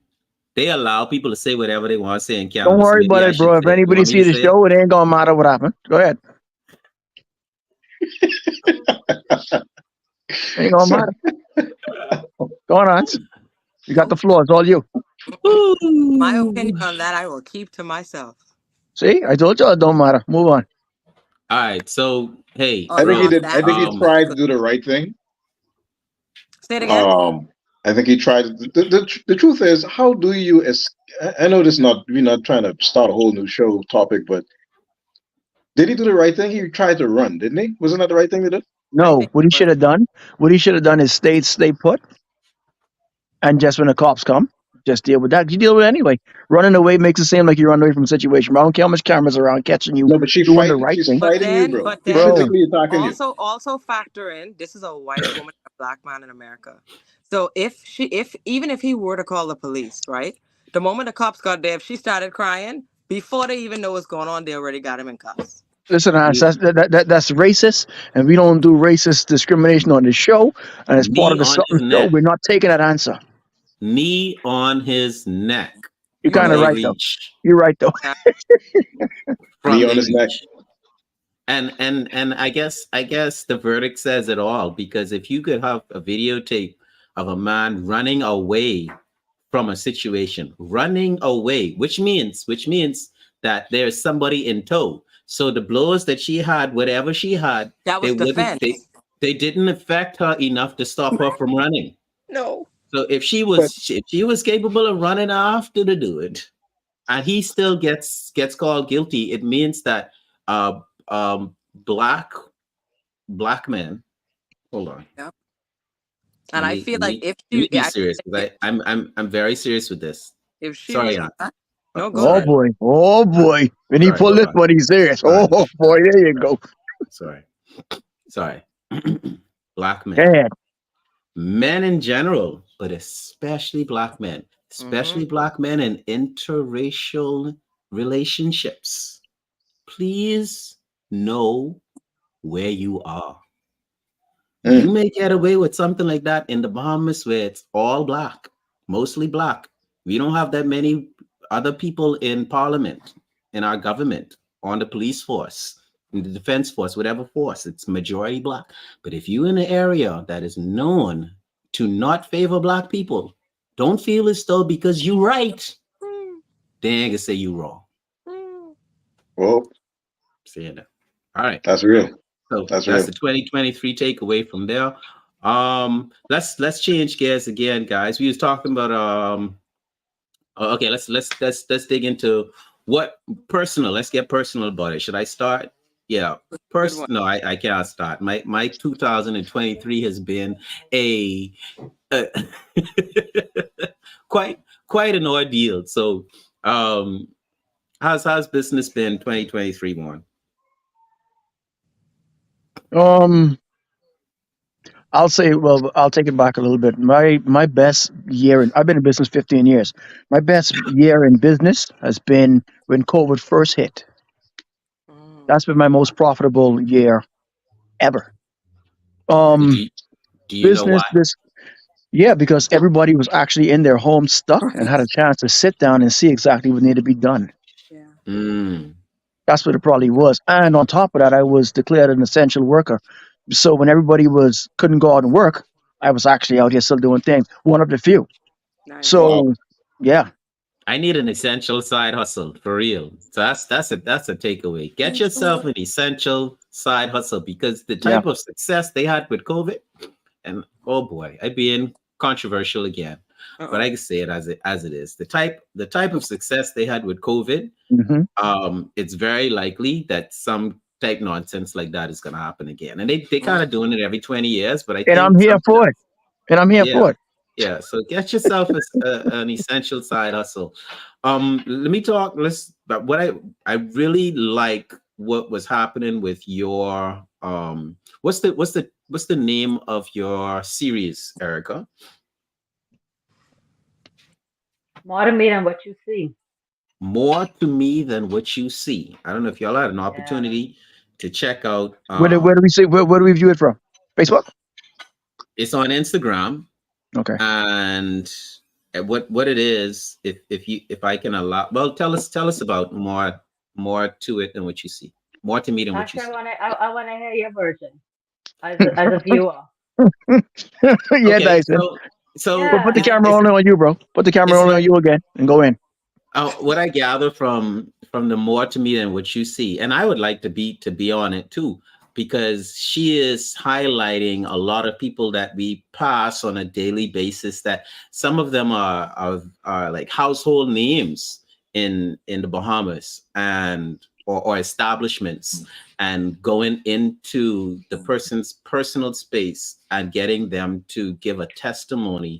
They allow people to say whatever they want to say in Don't Canada. So worry maybe about I it, should bro. If say it. You anybody want me see to the say it? show, it ain't gonna matter what happened. Go ahead. Ain't gonna So, matter. Go on, Hans. You got the floor. It's all you. My opinion Ooh. on that, I will keep to myself. See, I told you it don't matter. Move on. All right. So hey, I think he On did. from I that think he tried to particular. do the right thing. Say it again. Um, I think he tried. The truth is, how do you? I know this not we're not trying to start a whole new show topic, but did he do the right thing? He tried to run, didn't he? Wasn't that the right thing to do? I No, think what he it was. should have done, is stay put, and just when the cops come, just deal with that. You deal with it anyway. Running away makes it seem like you run away from a situation. I don't care how much cameras around catching you No, but she doing the fight. right She's thing, fighting you, bro. But She's bro. then physically attacking you. also factor in this is a white woman and a black man in America. So if even if he were to call the police, right? The moment the cops got there, if she started crying, before they even know what's going on, they already got him in cuffs. Listen, Hans, me that's racist, and we don't do racist discrimination on this show. And as part of the on his Sup'm Show, neck, we're not taking that answer. knee on his neck You're from kind of a Okay. right though. reach, You're right though. Yeah. Knee from on a his neck. reach. And I guess the verdict says it all, because if you could have a videotape of a man running away from a situation, running away, which means that there's somebody in tow. So the blows that she had, whatever she had, That they was wouldn't defense. they didn't affect her enough to stop her from running. No. So But if she was capable of running after to do it, and he still gets called guilty, it means that uh black men. Hold on. Yep. And I feel like Let me be serious, because I'm very serious with this. if she Sorry, was Aunt. black, no, go Oh Sorry. ahead. boy. Oh boy. When he Sorry, pulled hold this on. one, he's serious. Sorry. Oh boy, there you go. Sorry. Sorry. Black Go men. ahead. Men in general, but especially black men. Mm-hmm. Especially black men in interracial relationships. Please know where you are. You mm, may get away with something like that in the Bahamas, where it's all black, mostly black. We don't have that many other people in parliament, in our government, on the police force, in the defense force, whatever force, it's majority black. But if you're in an area that is known to not favor black people, don't feel as though because you're right, they ain't gonna say you wrong. well, Saying that. All right. that's real. So That's that's real. the 2023 takeaway from there. Let's change gears again, guys. We was talking about okay, let's dig into what personal. Let's get personal about it. Should I start? Yeah. Good one. No, I can't start. My 2023 has been a uh, quite quite an ordeal. So how's business been 2023 one? Um, I'll say, well, I'll take it back a little bit. My best year in I've been in business 15 years. My best year in business has been when COVID first hit. Mm. That's been my most profitable year ever. Do Um, you, do you know business why? this Yeah, because everybody was actually in their home stuck and had a chance to sit down and see exactly what needed to be done. Yeah. Mm. That's what it probably was. And on top of that, I was declared an essential worker. So when everybody was couldn't go out and work, I was actually out here still doing things. One of the few. Nice. Wow. So yeah, I need an essential side hustle for real. So that's a takeaway. Get yourself an essential side hustle, because the yeah. type of success they had with COVID, and oh boy, I being controversial again, but Uh-oh. I can say it as it is. The type of success they had with COVID, hmm it's very likely that some type nonsense like that is going to happen again, and they kind of doing it every 20 years. But I And I'm think here something for it. else. And I'm here Yeah, for it. yeah. So get yourself an essential side hustle. Let me talk. Let's. But what I really like what was happening with your what's the name of your series, Erica? More meat on what you see. More to Me Than What You See. I don't know if y'all had an Yeah. opportunity to check out. Where do we see? Where do we view it from? Facebook. It's on Instagram, Okay. and what it is, if I can allow, well, tell us about more to it than what you see. More to me than what you Actually, see. I wanna hear your version as a viewer. Yeah, Okay, Dyson. so Put the Yeah. camera it's only on you, bro. Put the camera it's only on like, you again, and go in. what I gather from the More to Me Than What You See, and I would like to be on it too, because she is highlighting a lot of people that we pass on a daily basis. That some of them are like household names in the Bahamas, and or establishments, and going into the person's personal space and getting them to give a testimony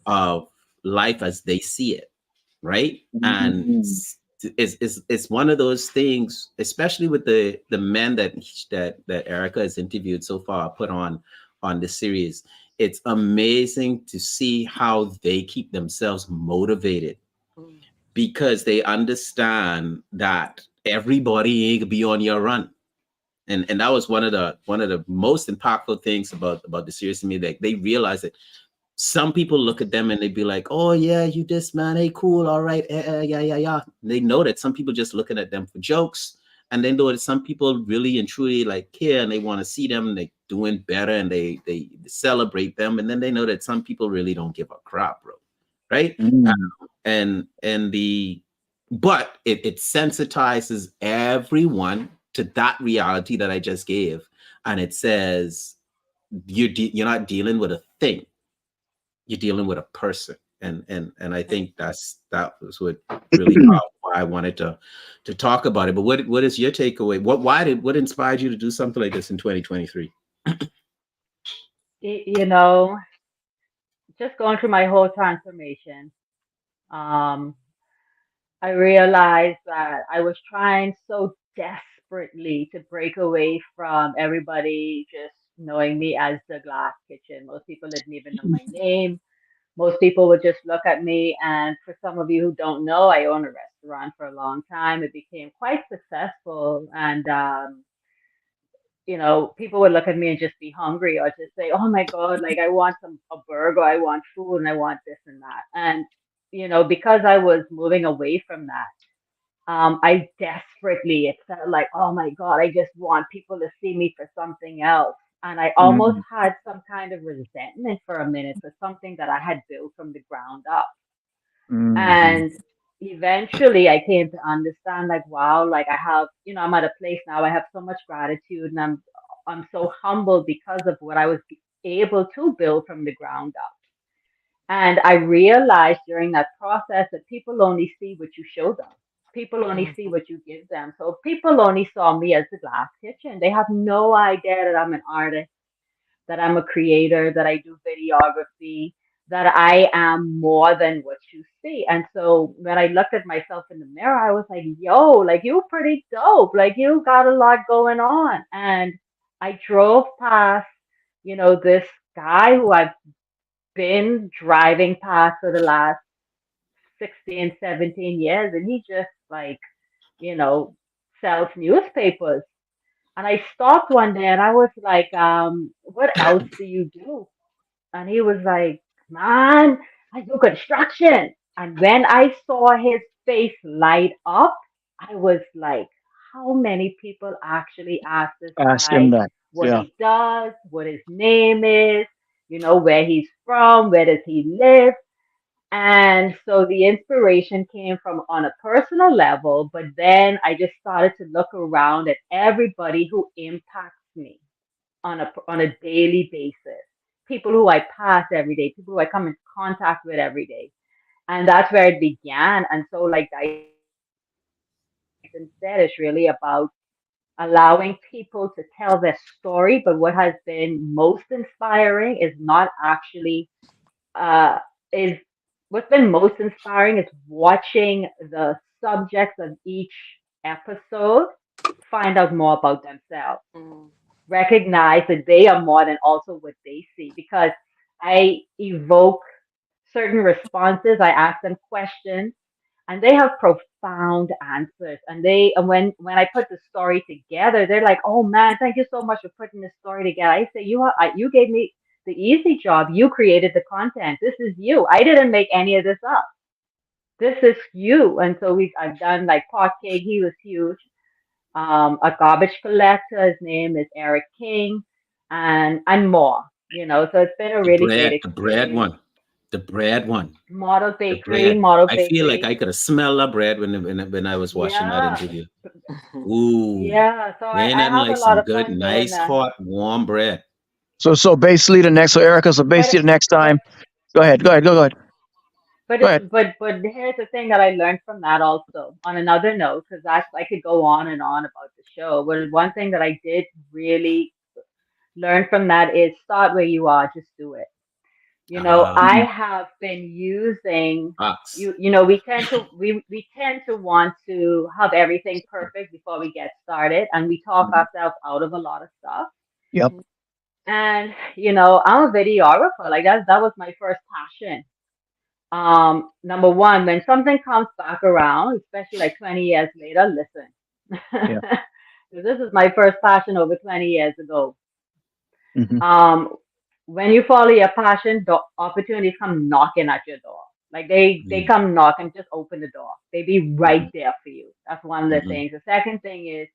of life as they see it, right? And Mm. it's one of those things, especially with the men that Erica has interviewed so far, put on the series. It's amazing to see how they keep themselves motivated, Mm. because they understand that everybody ain't gonna be on your run. And that was one of the most impactful things about the series to me, that they realize that some people look at them and they'd be like, "Oh yeah, you this man, hey cool, all right, yeah, yeah, yeah." They know that some people just looking at them for jokes, and they know that some people really and truly like care, and they want to see them they doing better, and they celebrate them, and then they know that some people really don't give a crap, bro, right? Mm. And the but it sensitizes everyone to that reality that I just gave, and it says you're not dealing with a thing, you're dealing with a person. And I think that was what really why I wanted to talk about it. But what is your takeaway? What inspired you to do something like this in 2023? You know, just going through my whole transformation, um, I realized that I was trying so desperately to break away from everybody just knowing me as the glass kitchen. Most people didn't even know my name. Most people would just look at me. And for some of you who don't know, I owned a restaurant for a long time. It became quite successful. And, people would look at me and just be hungry or just say, "Oh my God, like I want a burger, I want food, and I want this and that." And, because I was moving away from that, I desperately, it felt like, oh my God, I just want people to see me for something else. And I almost Mm. had some kind of resentment for a minute for something that I had built from the ground up. Mhm. And eventually I came to understand like, wow, like I have, I'm at a place now, I have so much gratitude, and I'm so humbled because of what I was able to build from the ground up. And I realized during that process that people only see what you show them. People only see Mhm. what you give them. So if people only saw me as the glass kitchen, they have no idea that I'm an artist, that I'm a creator, that I do videography, that I am more than what you see. And so when I looked at myself in the mirror, I was like, yo, like you pretty dope. Like you got a lot going on. And I drove past, this guy who I've been driving past for the last 16, 17 years, and he just like, you know, sells newspapers. And I stopped one day and I was like, what else do you do? And he was like, man, I do construction. And when I saw his face light up, I was like, how many people actually ask this Ask him guy that. what Yeah. he does, what his name is, where he's from, where does he live? And so the inspiration came from on a personal level, but then I just started to look around at everybody who impacts me on a daily basis. People who I pass every day, people who I come in contact with every day. And that's where it began. And so like Dyson said, it's really about allowing people to tell their story. But what has been most inspiring is not actually is what's been most inspiring is watching the subjects of each episode find out more about themselves, Mm. recognize that they are more than also what they see, because I evoke certain responses, I ask them questions, and they have profound answers. And they, and when I put the story together, they're like, "Oh man, thank you so much for putting this story together." I say, you gave me the easy job. You created the content. This is you. I didn't make any of this up. This is you. And so I've done like Pot Cake. He was huge. A garbage collector. His name is Eric King, and more. So it's been a really great The bread experience. one, the bread one, Model the Bakery, bread. Model I feel like Bakery. I could have smelled the bread when I was watching that Yeah, interview. Ooh, yeah. So ain't I nothing have a like lot some of good, fun doing nice, that. hot, warm bread. So basically the next, so Erica, so But basically the next but time, go ahead, but go it's ahead. but here's the thing that I learned from that also. On another note, because I could go on and on about the show. But one thing that I did really learn from that is start where you are, just do it. Ah, I Mhm. have been using ox. we tend to want to have everything perfect before we get started, and we talk Mhm. ourselves out of a lot of stuff. Yep. And I'm a videographer. Like that was my first passion. Number one, when something comes back around, especially like 20 years later, listen. Yeah. 'Cause this is my first passion over 20 years ago. Hmm. Um, when you follow your passion, the opportunities come knocking at your door. Like they Mm, come knock and just open the door. They be right mhm, there for you. That's one of the mhm, things. The second thing is,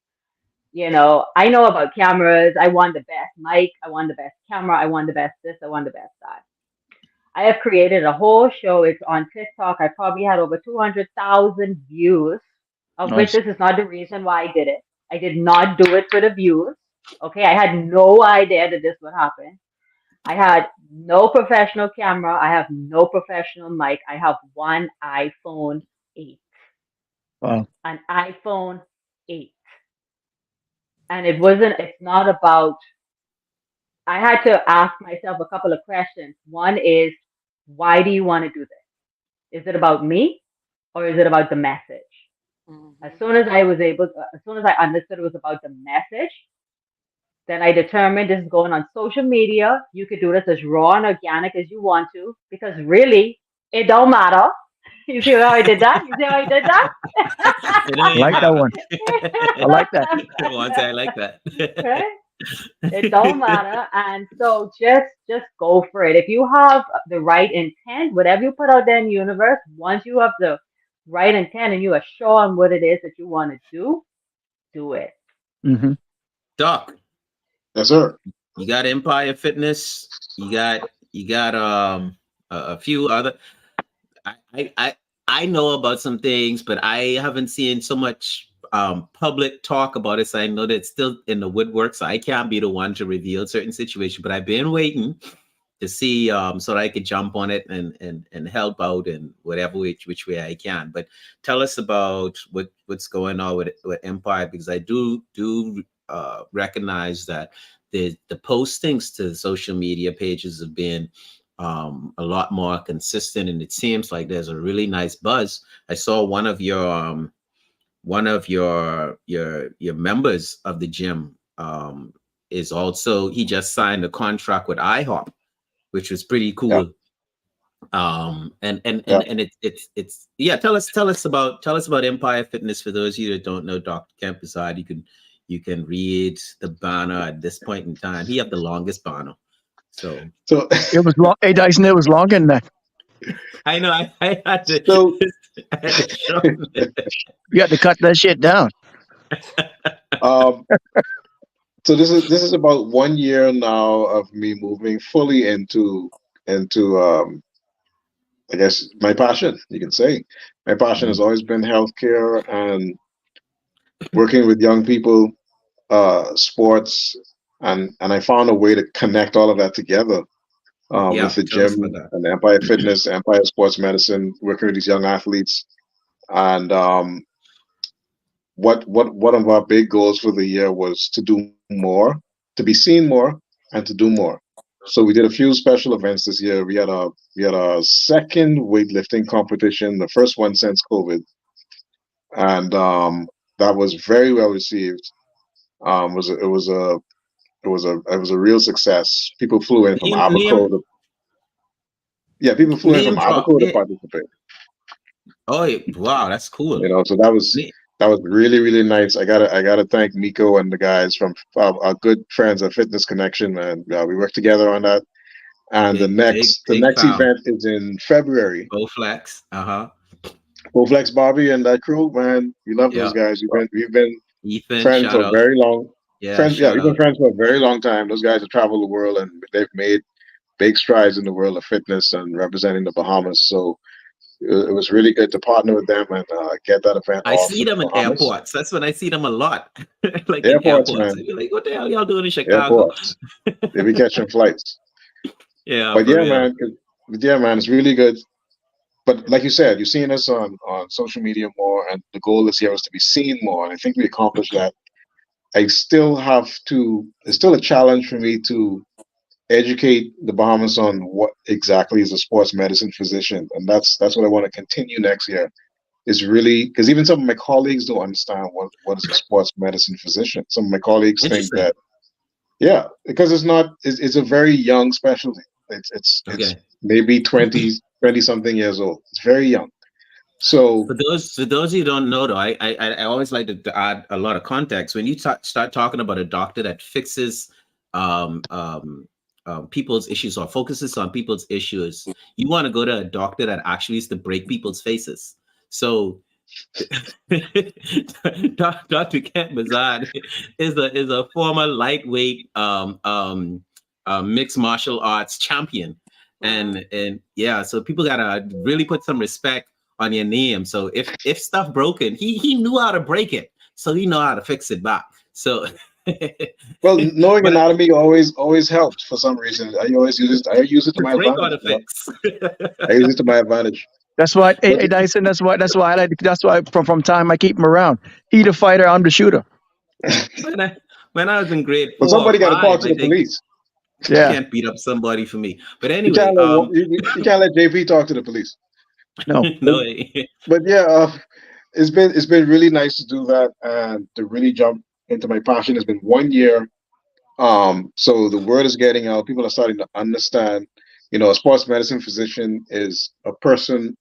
I know about cameras. I want the best mic. I want the best camera. I want the best this. I want the best that. I have created a whole show. It's on TikTok. I probably had over 200,000 views, of which Nice. this is not the reason why I did it. I did not do it for the views. Okay, I had no idea that this would happen. I had no professional camera. I have no professional mic. I have one iPhone 8, Wow. an iPhone 8. And it's not about, I had to ask myself a couple of questions. One is, why do you want to do this? Is it about me or is it about the message? As Mhm. soon as as soon as I understood it was about the message, then I determined this is going on social media. You could do this as raw and organic as you want to, because really, it don't matter. You see how I did that? You see how I did that? It don't I even like that matter. one. I like that. Once I like that. Right? It don't matter. And so just go for it. If you have the right intent, whatever you put out there in the universe, once you have the right intent and you are sure on what it is that you want to do it. Hmm. Doc, Yes, sir. you got Empire Fitness. You got a few other. I, I I I know about some things, but I haven't seen so much public talk about it. So I know that it's still in the woodwork. So I can't be the one to reveal certain situations. But I've been waiting to see so that I could jump on it and help out in whatever which way I can. But tell us about what's going on with Empire, because I do recognize that the postings to social media pages have been a lot more consistent, and it seems like there's a really nice buzz. I saw one of your members of the gym is also, he just signed a contract with IHOP, which was pretty Yeah, cool. yeah. And it's yeah. Tell us about Empire Fitness for those of you that don't know Dr. Kemp Assad. You can read the banner at this point in time. He have the longest banner. So So, It was long. Hey, Dyson, it was long in that. I know I had to so, I had to show him. You had to cut that shit down. um, so this is about 1 year now of me moving fully into I guess my passion. You can say my passion has Mhm. always been healthcare and working with young people, sports, and I found a way to connect all of that together with Yeah, the tell us about gym that. and Empire Fitness, Empire Sports Medicine, working with these young athletes. And what one of our big goals for the year was to do more, to be seen more, and to do more. So we did a few special events this year. We had a second weightlifting competition, the first one since COVID, and that was very well received. It was a real success. People flew in from Name Abaco. Yeah, people flew in from name drop. Abaco to participate. Oh, wow, that's You cool. know, so that was really really nice. I gotta thank Miko and the guys from our good friends at Fitness Connection, man. We worked together on that. And the Big, big, next the big next foul. event is in February. Bowflex. Uh-huh. Bowflex Bobby and that crew, man, we love those Yeah. guys. We've been Ethan, friends shout for a out. very long Yeah, friends. Yeah, shout we've been out. friends for a very long time. Those guys have traveled the world and they've made big strides in the world of fitness and representing the Bahamas. So it was really good to partner with them and get that event I off see in the them in Bahamas. airports. That's when I see them a lot. Like in Airports, airports. man, They be like, what the hell y'all doing in Chicago? airports. They be catching flights. Yeah, But for yeah, real. man, it's really good. But like you said, you're seeing us on social media more, and the goal this year was to be seen more, and I think we accomplished that. It's still a challenge for me to educate the Bahamas on what exactly is a sports medicine physician, and that's what I want to continue next year. Is really because even some of my colleagues don't understand what is a sports medicine physician. Some of my colleagues think Interesting. that yeah, because it's a very young specialty. It's Okay. maybe 20 something years old. It's very young. So For those who don't know, though, I always like to add a lot of context. When you start talking about a doctor that fixes um, um, people's issues or focuses on people's issues, you want to go to a doctor that actually is to break people's faces. So Dr. Kent Bazad is a former lightweight mixed martial arts champion, Mm. and yeah, so people gotta really put some respect on your name. So if stuff broken, he knew how to break it, so he know how to fix it back. So, well, knowing but anatomy always helped for some reason. I use it to to my break or advantage. to fix. I use it to my advantage. That's why, But hey, Dyson. That's why I like. That's why from time I keep him around. He the fighter, I'm the shooter. when I when I was in grade but 4 or somebody got to talk 5, to I the think police. you Yeah, can't beat up somebody for me. But You anyway, can't let you can't let JP talk to the police. no, But, no, but yeah, it's been really nice to do that and to really jump into my passion. It's been 1 year. So the word is getting out. People are starting to understand. A sports medicine physician is a person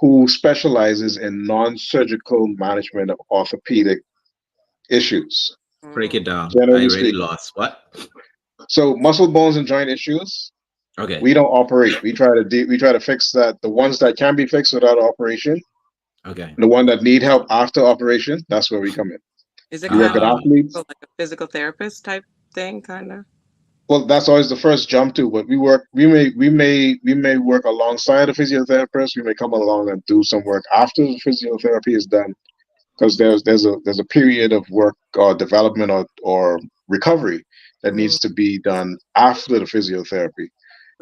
who specializes in non-surgical management of orthopedic issues, break it Mm. down. I generally already speaking. lost. What? So muscle, bones, and joint issues, Okay. we don't operate. We try to fix that. The ones that can be fixed without operation, Okay. the one that need help after operation, that's where we come in. Is it We work kind with of Ah, athletes. like a physical therapist type thing, kind of? Well, that's always the first jump to. But we may work alongside a physiotherapist. We may come along and do some work after the physiotherapy is done, because there's a period of work or development or recovery that Mm. needs to be done after the physiotherapy.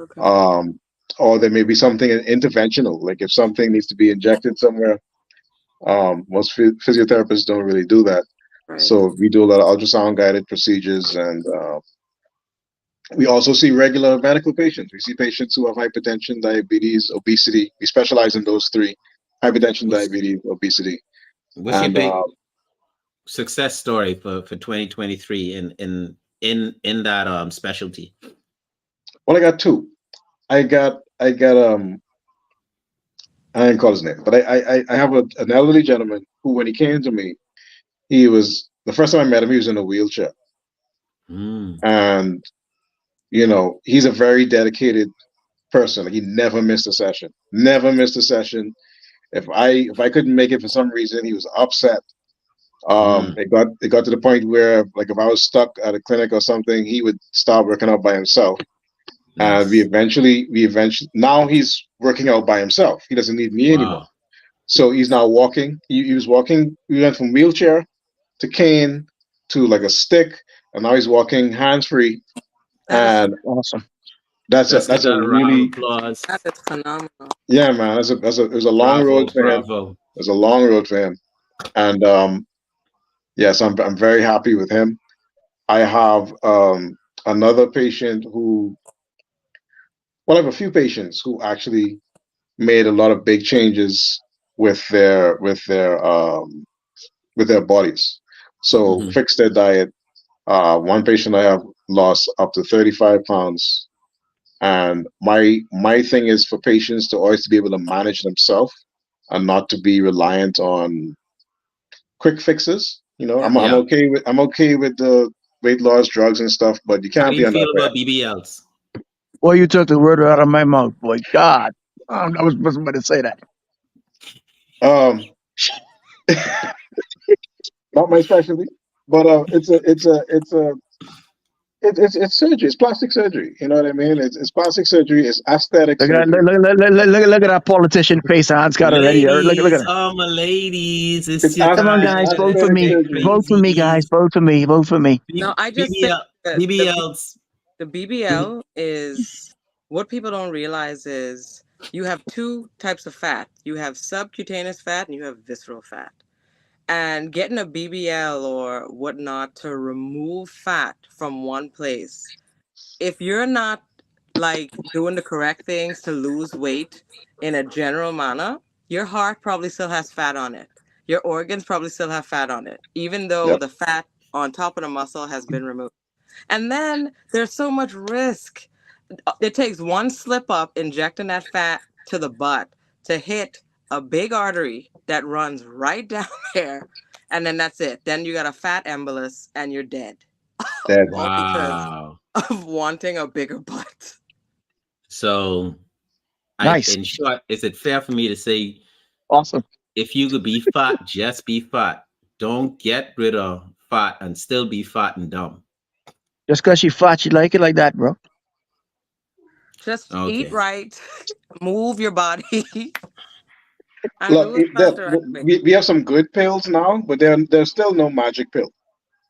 Okay. Um, or there may be something interventional, like if something needs to be injected somewhere. Most physiotherapists don't really do that. Right. So we do a lot of ultrasound guided procedures, and we also see regular medical patients. We see patients who have hypertension, diabetes, obesity. We specialize in those three: hypertension, what's diabetes, obesity. what's your And big success story for 2023 in that specialty? well, I got two. I got I didn't call his name, but I have an elderly gentleman who, when he came to me, he was the first time I met him. He was in a wheelchair, Mm, and he's a very dedicated person. Like, he never missed a session. Never missed a session. If I couldn't make it for some reason, he was upset. mm, It got to the point where, like, if I was stuck at a clinic or something, he would start working out by himself. And we nice. eventually we eventually now he's working out by himself. He doesn't need me anymore. Wow. So he's now walking. He was walking. We went from wheelchair to cane to like a stick, and now he's walking hands free. That is And awesome. that's a Let's give that's a that a round of really applause. that is phenomenal. yeah, man. It was a long Bravo, road for him. bravo. It was a long road for him. And yes, I'm very happy with him. I have another patient who well, I have a few patients who actually made a lot of big changes with their bodies. So Hmm. fixed their diet. One patient I have lost up to 35 pounds. And my thing is for patients to always be able to manage themselves. and not to be reliant on quick fixes. Yeah. I'm Yeah. okay with the weight loss drugs and stuff, but you How can't do be you on that feel about forever. BBLs? Boy, you took the word out of my mouth, boy. God, I was supposed to say that. Um, not my specialty, but it's surgery. It's plastic surgery. You know what I mean? It's plastic surgery. It's aesthetic Look at that! surgery. Look at that politician face Hans got already. Look Ladies, at her. oh my ladies, it's It's your Come on, time. it's guys, You vote guys for are aesthetic me. getting surgery. Vote for me, guys. crazy. Vote for me. Vote for me. No, I just think BBL, that BBLs. the BBL is what people don't realize is you have two types of fat. You have subcutaneous fat and you have visceral fat. And getting a BBL or whatnot to remove fat from one place, if you're not like doing the correct things to lose weight in a general manner, your heart probably still has fat on it. Your organs probably still have fat on it, even though Yep. the fat on top of the muscle has been removed. And then there's so much risk. It takes one slip up injecting that fat to the butt to hit a big artery that runs right down there. And then that's it. Then you got a fat embolus and you're dead. Dead. All because Wow. of wanting a bigger butt. So, Nice, in short, is it fair for me to say, awesome. if you could be fat, just be fat. Don't get rid of fat and still be fat and dumb. Just because she fat, she like it like that, bro. Just eat Okay. right, move your body, and Look, do it the right way. we have some good pills now, but there's still no magic pill.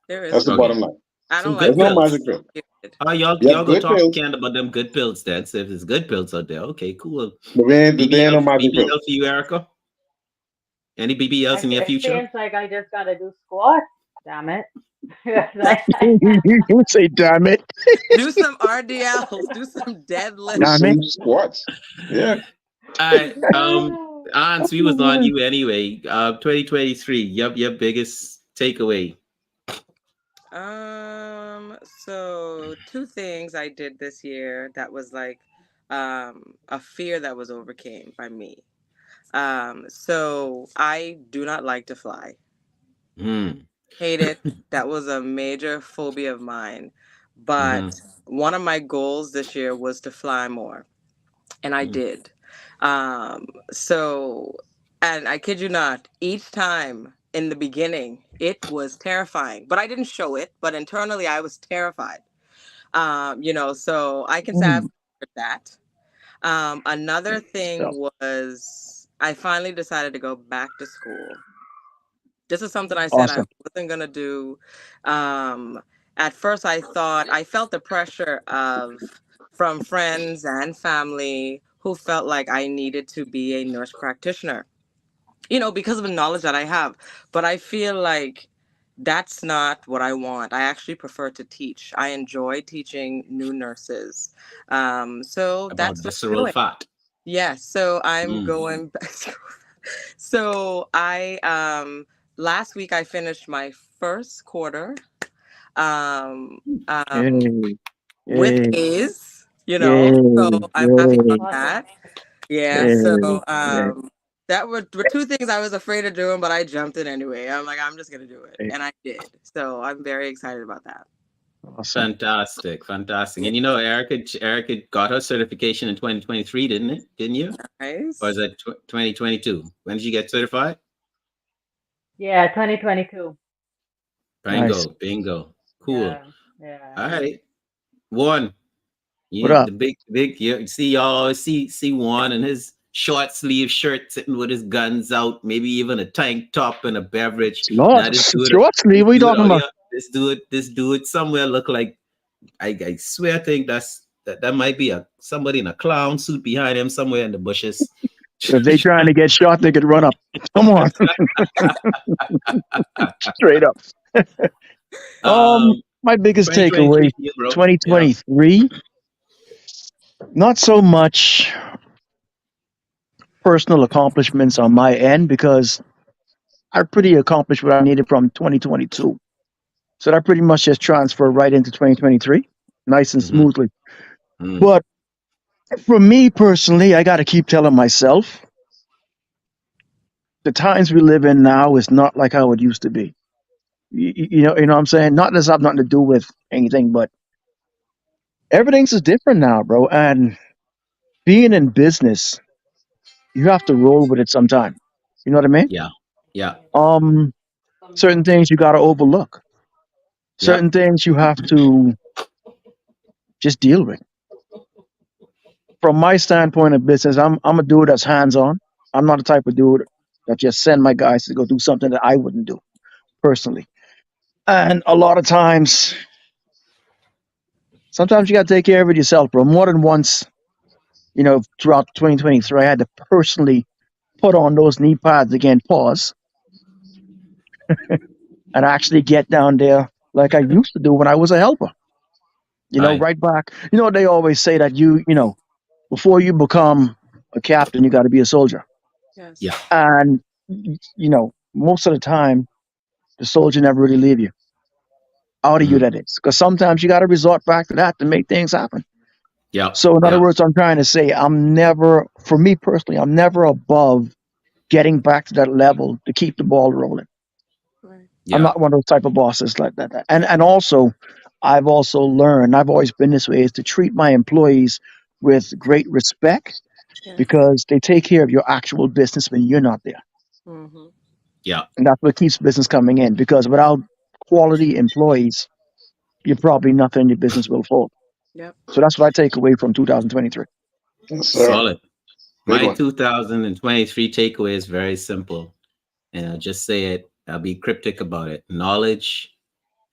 There is That's the no Okay. bottom line. I Some don't good There's like no pills. pills. magic pill. Period. Oh, y'all, We have y'all go good talk to pills, Canada about them good pills then. So if there's good pills out there, okay, cool. but there ain't BBL, no magic pill. BBL for you, Erica? Any BBLs in your It future? seems like I just gotta do squats. Damn it. You say, damn it, Do some RDLs, do some Do damn deadlifts. it. some squats. Yeah. All right. Hans, we was on you anyway. 2023. Your biggest takeaway. So two things I did this year that was like a fear that was overcame by me. So I do not like to fly. Hmm. Hate it. That was a major phobia of mine. Mm-hmm. But one of my goals this year was to fly more, and I did. So, and I kid you not, each time in the beginning, it was terrifying, but I didn't show it, but internally I was terrified. So I can say I've Mm, conquered that. Another thing so, was I finally decided to go back to school. This is something I said I awesome. wasn't gonna do. Um, at first, I thought I felt the pressure of from friends and family who felt like I needed to be a nurse practitioner, because of the knowledge that I have. But I feel like that's not what I want. I actually prefer to teach. I enjoy teaching new nurses. So About that's what I'm visceral doing. fat. Yes, so I'm Mm. going back. So I last week I finished my first quarter um um Yay, with yay, A's, yay, so I'm happy about yay, Awesome. that. Yeah, so yay, yay, that were two things I was afraid of doing, but I jumped in anyway. I'm like, I'm just gonna do it. yay. And I did. So I'm very excited about that. Awesome. Fantastic, fantastic. Yeah. And Erica got her certification in 2023, didn't it? Didn't you? Or is Nice. that 2022? When did you get certified? Yeah, 2022. Nice. Bingo, bingo. Cool. Yeah, yeah. All right. One. What You up? the big you see y'all see one in his short sleeve shirt sitting with his guns out, maybe even a tank top and a beverage. Lord, Now short sleeve. What are you this dude talking out about? here, this dude somewhere look like I swear I think that might be somebody in a clown suit behind him somewhere in the bushes. If they trying to get shot, they could run up. Come on, straight up. um My biggest takeaway, 2023 for you, bro. Yeah. 2023, not so much personal accomplishments on my end because I pretty accomplished what I needed from 2022. So that pretty much just transferred right into 2023, nice and Mm-hmm. smoothly. Mm. But for me personally, I got to keep telling myself the times we live in now is not like how it used to be. You know what I'm saying? Not that this have nothing to do with anything, but everything's just different now, bro. And being in business, you have to roll with it sometime. You know what I mean? Yeah. Yeah. Um, certain things you got to overlook. Certain Yep. things you have to just deal with. From my standpoint of business, I'm a dude that's hands on. I'm not the type of dude that just send my guys to go do something that I wouldn't do personally. And a lot of times, sometimes you got to take care of it yourself, bro. More than once, throughout 2023, I had to personally put on those knee pads again, pause, and actually get down there like I used to do when I was a helper. Aye. Right back. They always say that before you become a captain, you got to be a soldier. Yes. Yeah. And, most of the time, the soldier never really leave you. Out of you, Mhm. that is. Because sometimes you got to resort back to that to make things happen. Yep. So, in other Yep. words, I'm trying to say, for me personally, I'm never above getting back to that level to keep the ball rolling. Right. I'm Yeah. not one of those type of bosses like that. And also, I've also learned, I've always been this way, is to treat my employees with great respect Yes. because they take care of your actual business when you're not there. Mm-hmm. Yeah. And that's what keeps business coming in because without quality employees, you're probably nothing in your business will fold. Yep. So that's what I take away from 2023. Yes, sir. Solid. Good My one. 2023 takeaway is very simple. And I'll just say it. I'll be cryptic about it. Knowledge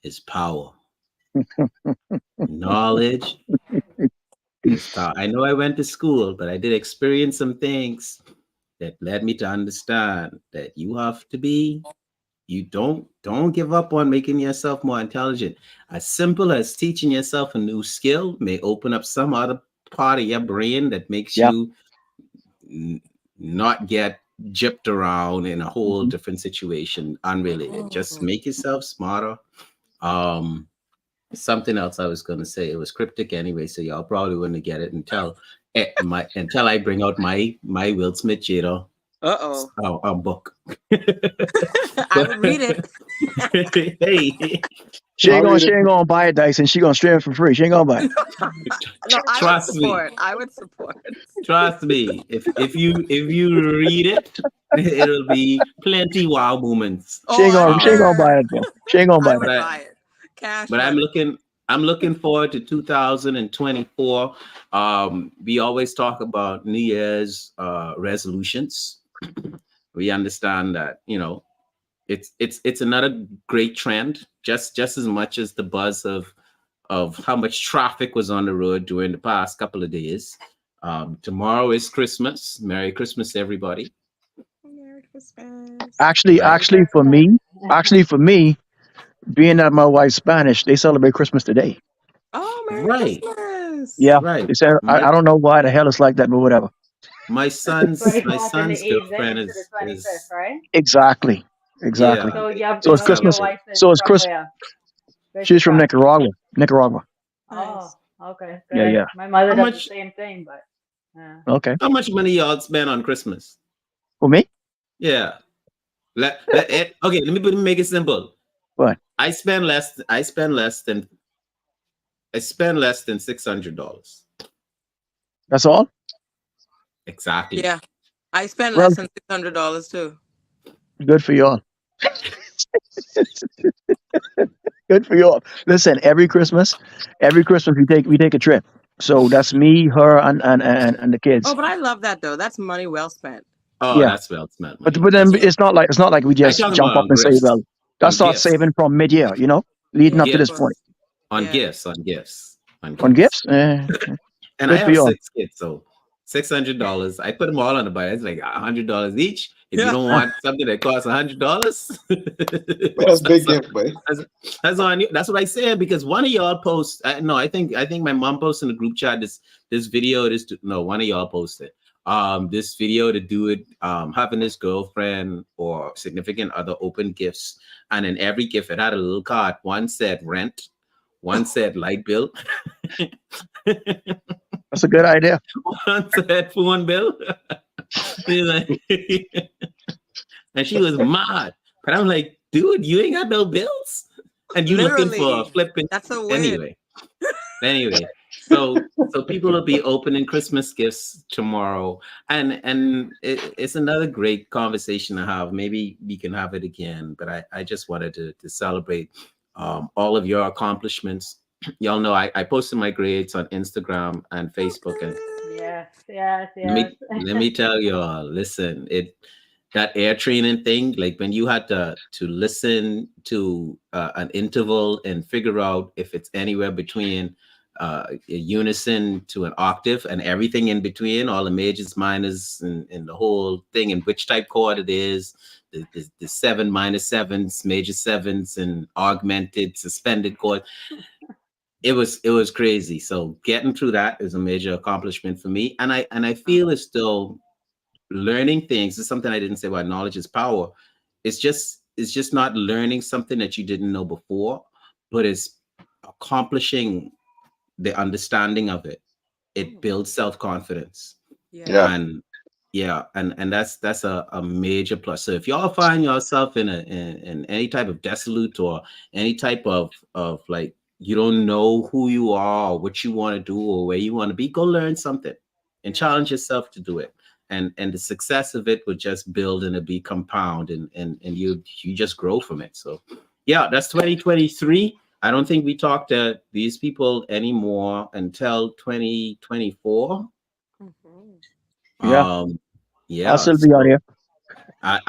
is power. Knowledge is power. I know I went to school, but I did experience some things that led me to understand that you don't give up on making yourself more intelligent. As simple as teaching yourself a new skill may open up some other part of your brain that makes Yeah. you not get gypped around in a whole Mhm. different situation unrelated. Just Mm-hmm. make yourself smarter. um Something else I was going to say, it was cryptic anyway, so y'all probably wouldn't get it until I bring out my Will Smith Jada Uh-oh. book. I would read it. Hey, She ain't I'll gonna read she it. ain't gonna buy it, Dyson. She gonna stream it for free. She ain't gonna buy it. No, I would trust me. support. I would support. Trust me, if you read it, it'll be plenty wow moments. She Oh, ain't I'm gonna she ain't gonna sure. buy it, bro. She ain't gonna I buy it. But would I buy it. Cash but money. I'm looking forward to 2024. We always talk about New Year's resolutions. We understand that, it's another great trend, just as much as the buzz of how much traffic was on the road during the past couple of days. Tomorrow is Christmas. Merry Christmas, everybody. Merry Christmas. Actually, Right? Merry actually for Christmas. me, actually for me, being that my wife's Spanish, they celebrate Christmas today. Oh, Merry Right. Christmas. Yeah. Right. They said My I don't know why the hell it's like that, but whatever. my son's my 24th and the son's 8th, then girlfriend into the is 25th, is right? Exactly. Exactly. yeah, So So they it's your Christmas. celebrate. wife is So it's from Chris. where? Where's she She's from from? Nicaragua. Nicaragua. Oh, Nice. okay, Yeah, good. yeah. My mother How does the much same thing, but yeah. Okay. how much money y'all spend on Christmas? For me? Yeah. Okay, let me make it simple. What? I spend less than $600. That's all? Exactly. Yeah. I spend Well, less than $600 too. good for y'all. Good for y'all. Listen, every Christmas we take a trip. So that's me, her, and the Oh, kids. but I love that though. That's money well spent. Oh, Yeah. that's well spent But money but then as well. it's not like we I just talking jump about up on and say, gifts. well, let's On start gifts. saving from mid-year, leading On up to Of this gifts. point. course. On Yeah. gifts. On gifts. On On gifts. gifts, And I good for have y'all. 6 kids, so $600. I put them all on the budget. It's like $100 each. If you Yeah. don't Ah, want something that costs $100, That's a big so gift, buddy. that's on you. That's what I said, because one of y'all posts. No, I think my mom posted in the group chat this video. No, one of y'all posted this video to do it, having this girlfriend or significant other open gifts, and in every gift it had a little card. One said rent, one said light bill, that's a good idea. one said phone bill. He's like, And she was mad. But I'm like, dude, you ain't got no bills? And you looking for a Literally. flipping That's so weird. anyway. So people will be opening Christmas gifts tomorrow. And it's another great conversation to have. Maybe we can have it again. But I just wanted to celebrate all of your accomplishments. Y'all know I posted my grades on Instagram and Facebook, and Yes, yes, let yes. me tell you all, listen, it that air training thing, like when you had to listen to an interval and figure out if it's anywhere between a unison to an octave and everything in between, all the majors, minors, and the whole thing, and which type chord it is, the seven minor sevens, major sevens, and augmented suspended chord. It was crazy. So getting through that is a major accomplishment for me, and I feel as though learning things is something I didn't say about knowledge is power. It's just not learning something that you didn't know before, but it's accomplishing the understanding of it. It builds self-confidence. Yeah. Yeah. And yeah, and that's a major plus. So if y'all find yourself in any type of desolate or any type of like you don't know who you are or what you want to do or where you want to be, go learn something and Yeah. challenge yourself to do it. And the success of it would just build and it be compound, and you just grow from it. So yeah, that's 2023. I don't think we talk to these people anymore until 2024. Mhm. Yeah, I'll Yeah, still be out so here. I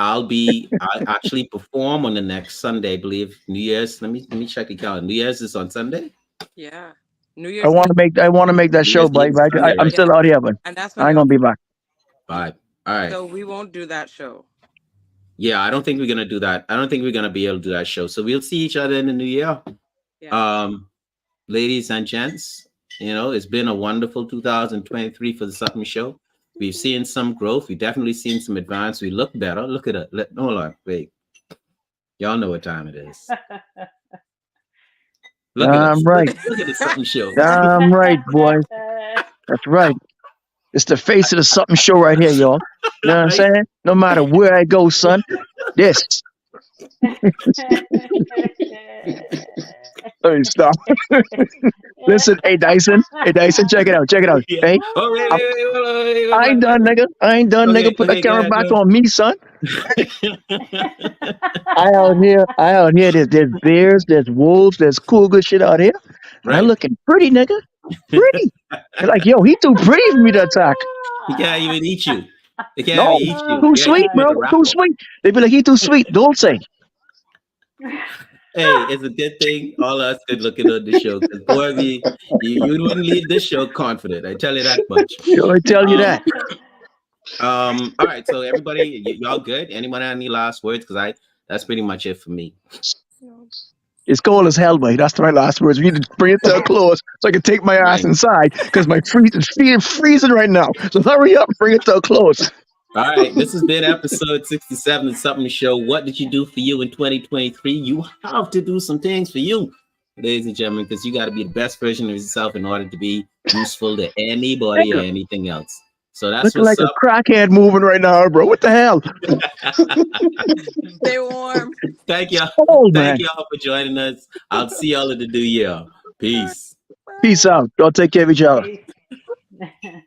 actually perform on the next Sunday, I believe. New Year's. Let me check the calendar. New Year's is on Sunday. Yeah. New Year's Eve. I want to make that New show, Year's buddy. Eve is But Sunday, I'm right? still Yeah. out here, but And that's when I ain't you're gonna be back. Bye. All right. so we won't do that show. Yeah, I don't think we're gonna do that. I don't think we're gonna be able to do that show. So we'll see each other in the new year. Yeah. Um, ladies and gents, it's been a wonderful 2023 for the Sup'm Show. We've seen some growth. We've definitely seen some advance. We look better. Look at it. Hold on. Wait. Y'all know what time it is. Look at Damn us. Look, right. look at the Sup'm Show. Damn right, boy. That's right. It's the face of the something show right here, y'all. You know what I'm Right? saying? No matter where I go, son, this. Let me stop. Listen, hey Dyson. Hey Dyson, check it out. Check it out. Yeah. Hey, Oh, I, I ain't done, nigga. I ain't done, nigga. okay, Put that okay, go camera ahead, back go on me, son. ahead. I out here. I out here. There's bears, there's wolves, there's cougars shit out here. And I Right. looking pretty, nigga. Pretty. They're like, yo, he too pretty for me to attack. He can't even eat you. He can't No, even eat you. Oh too Yeah, eat sweet, you God. with bro. a Too rapper. sweet. They be like, he too sweet. Don't say. Hey, it's a good thing all us good looking on the show, because boy, you wouldn't leave this show confident. I tell you that much. You know, I tell you Um, that. all right. So everybody, y'all good? Anyone have any last words? Because that's pretty much it for me. No. It's cold as hell, boy. That's my last words. We need to bring it to a close so I can take my ass Right. inside because my feet are freezing right now. So hurry up and bring it to a close. All right. This has been episode 67 of Something Show. What did you do for you in 2023? You have to do some things for you, ladies and gentlemen, because you got to be the best version of yourself in order to be useful to anybody or Nigga, anything else. So that's looking what's like a up. crackhead moving right now, bro. What the hell? Stay warm. Thank y'all. Cold, Thank man. y'all for joining us. I'll see y'all in the new year. Peace. Peace Bye. out. Y'all take care of each other. Peace.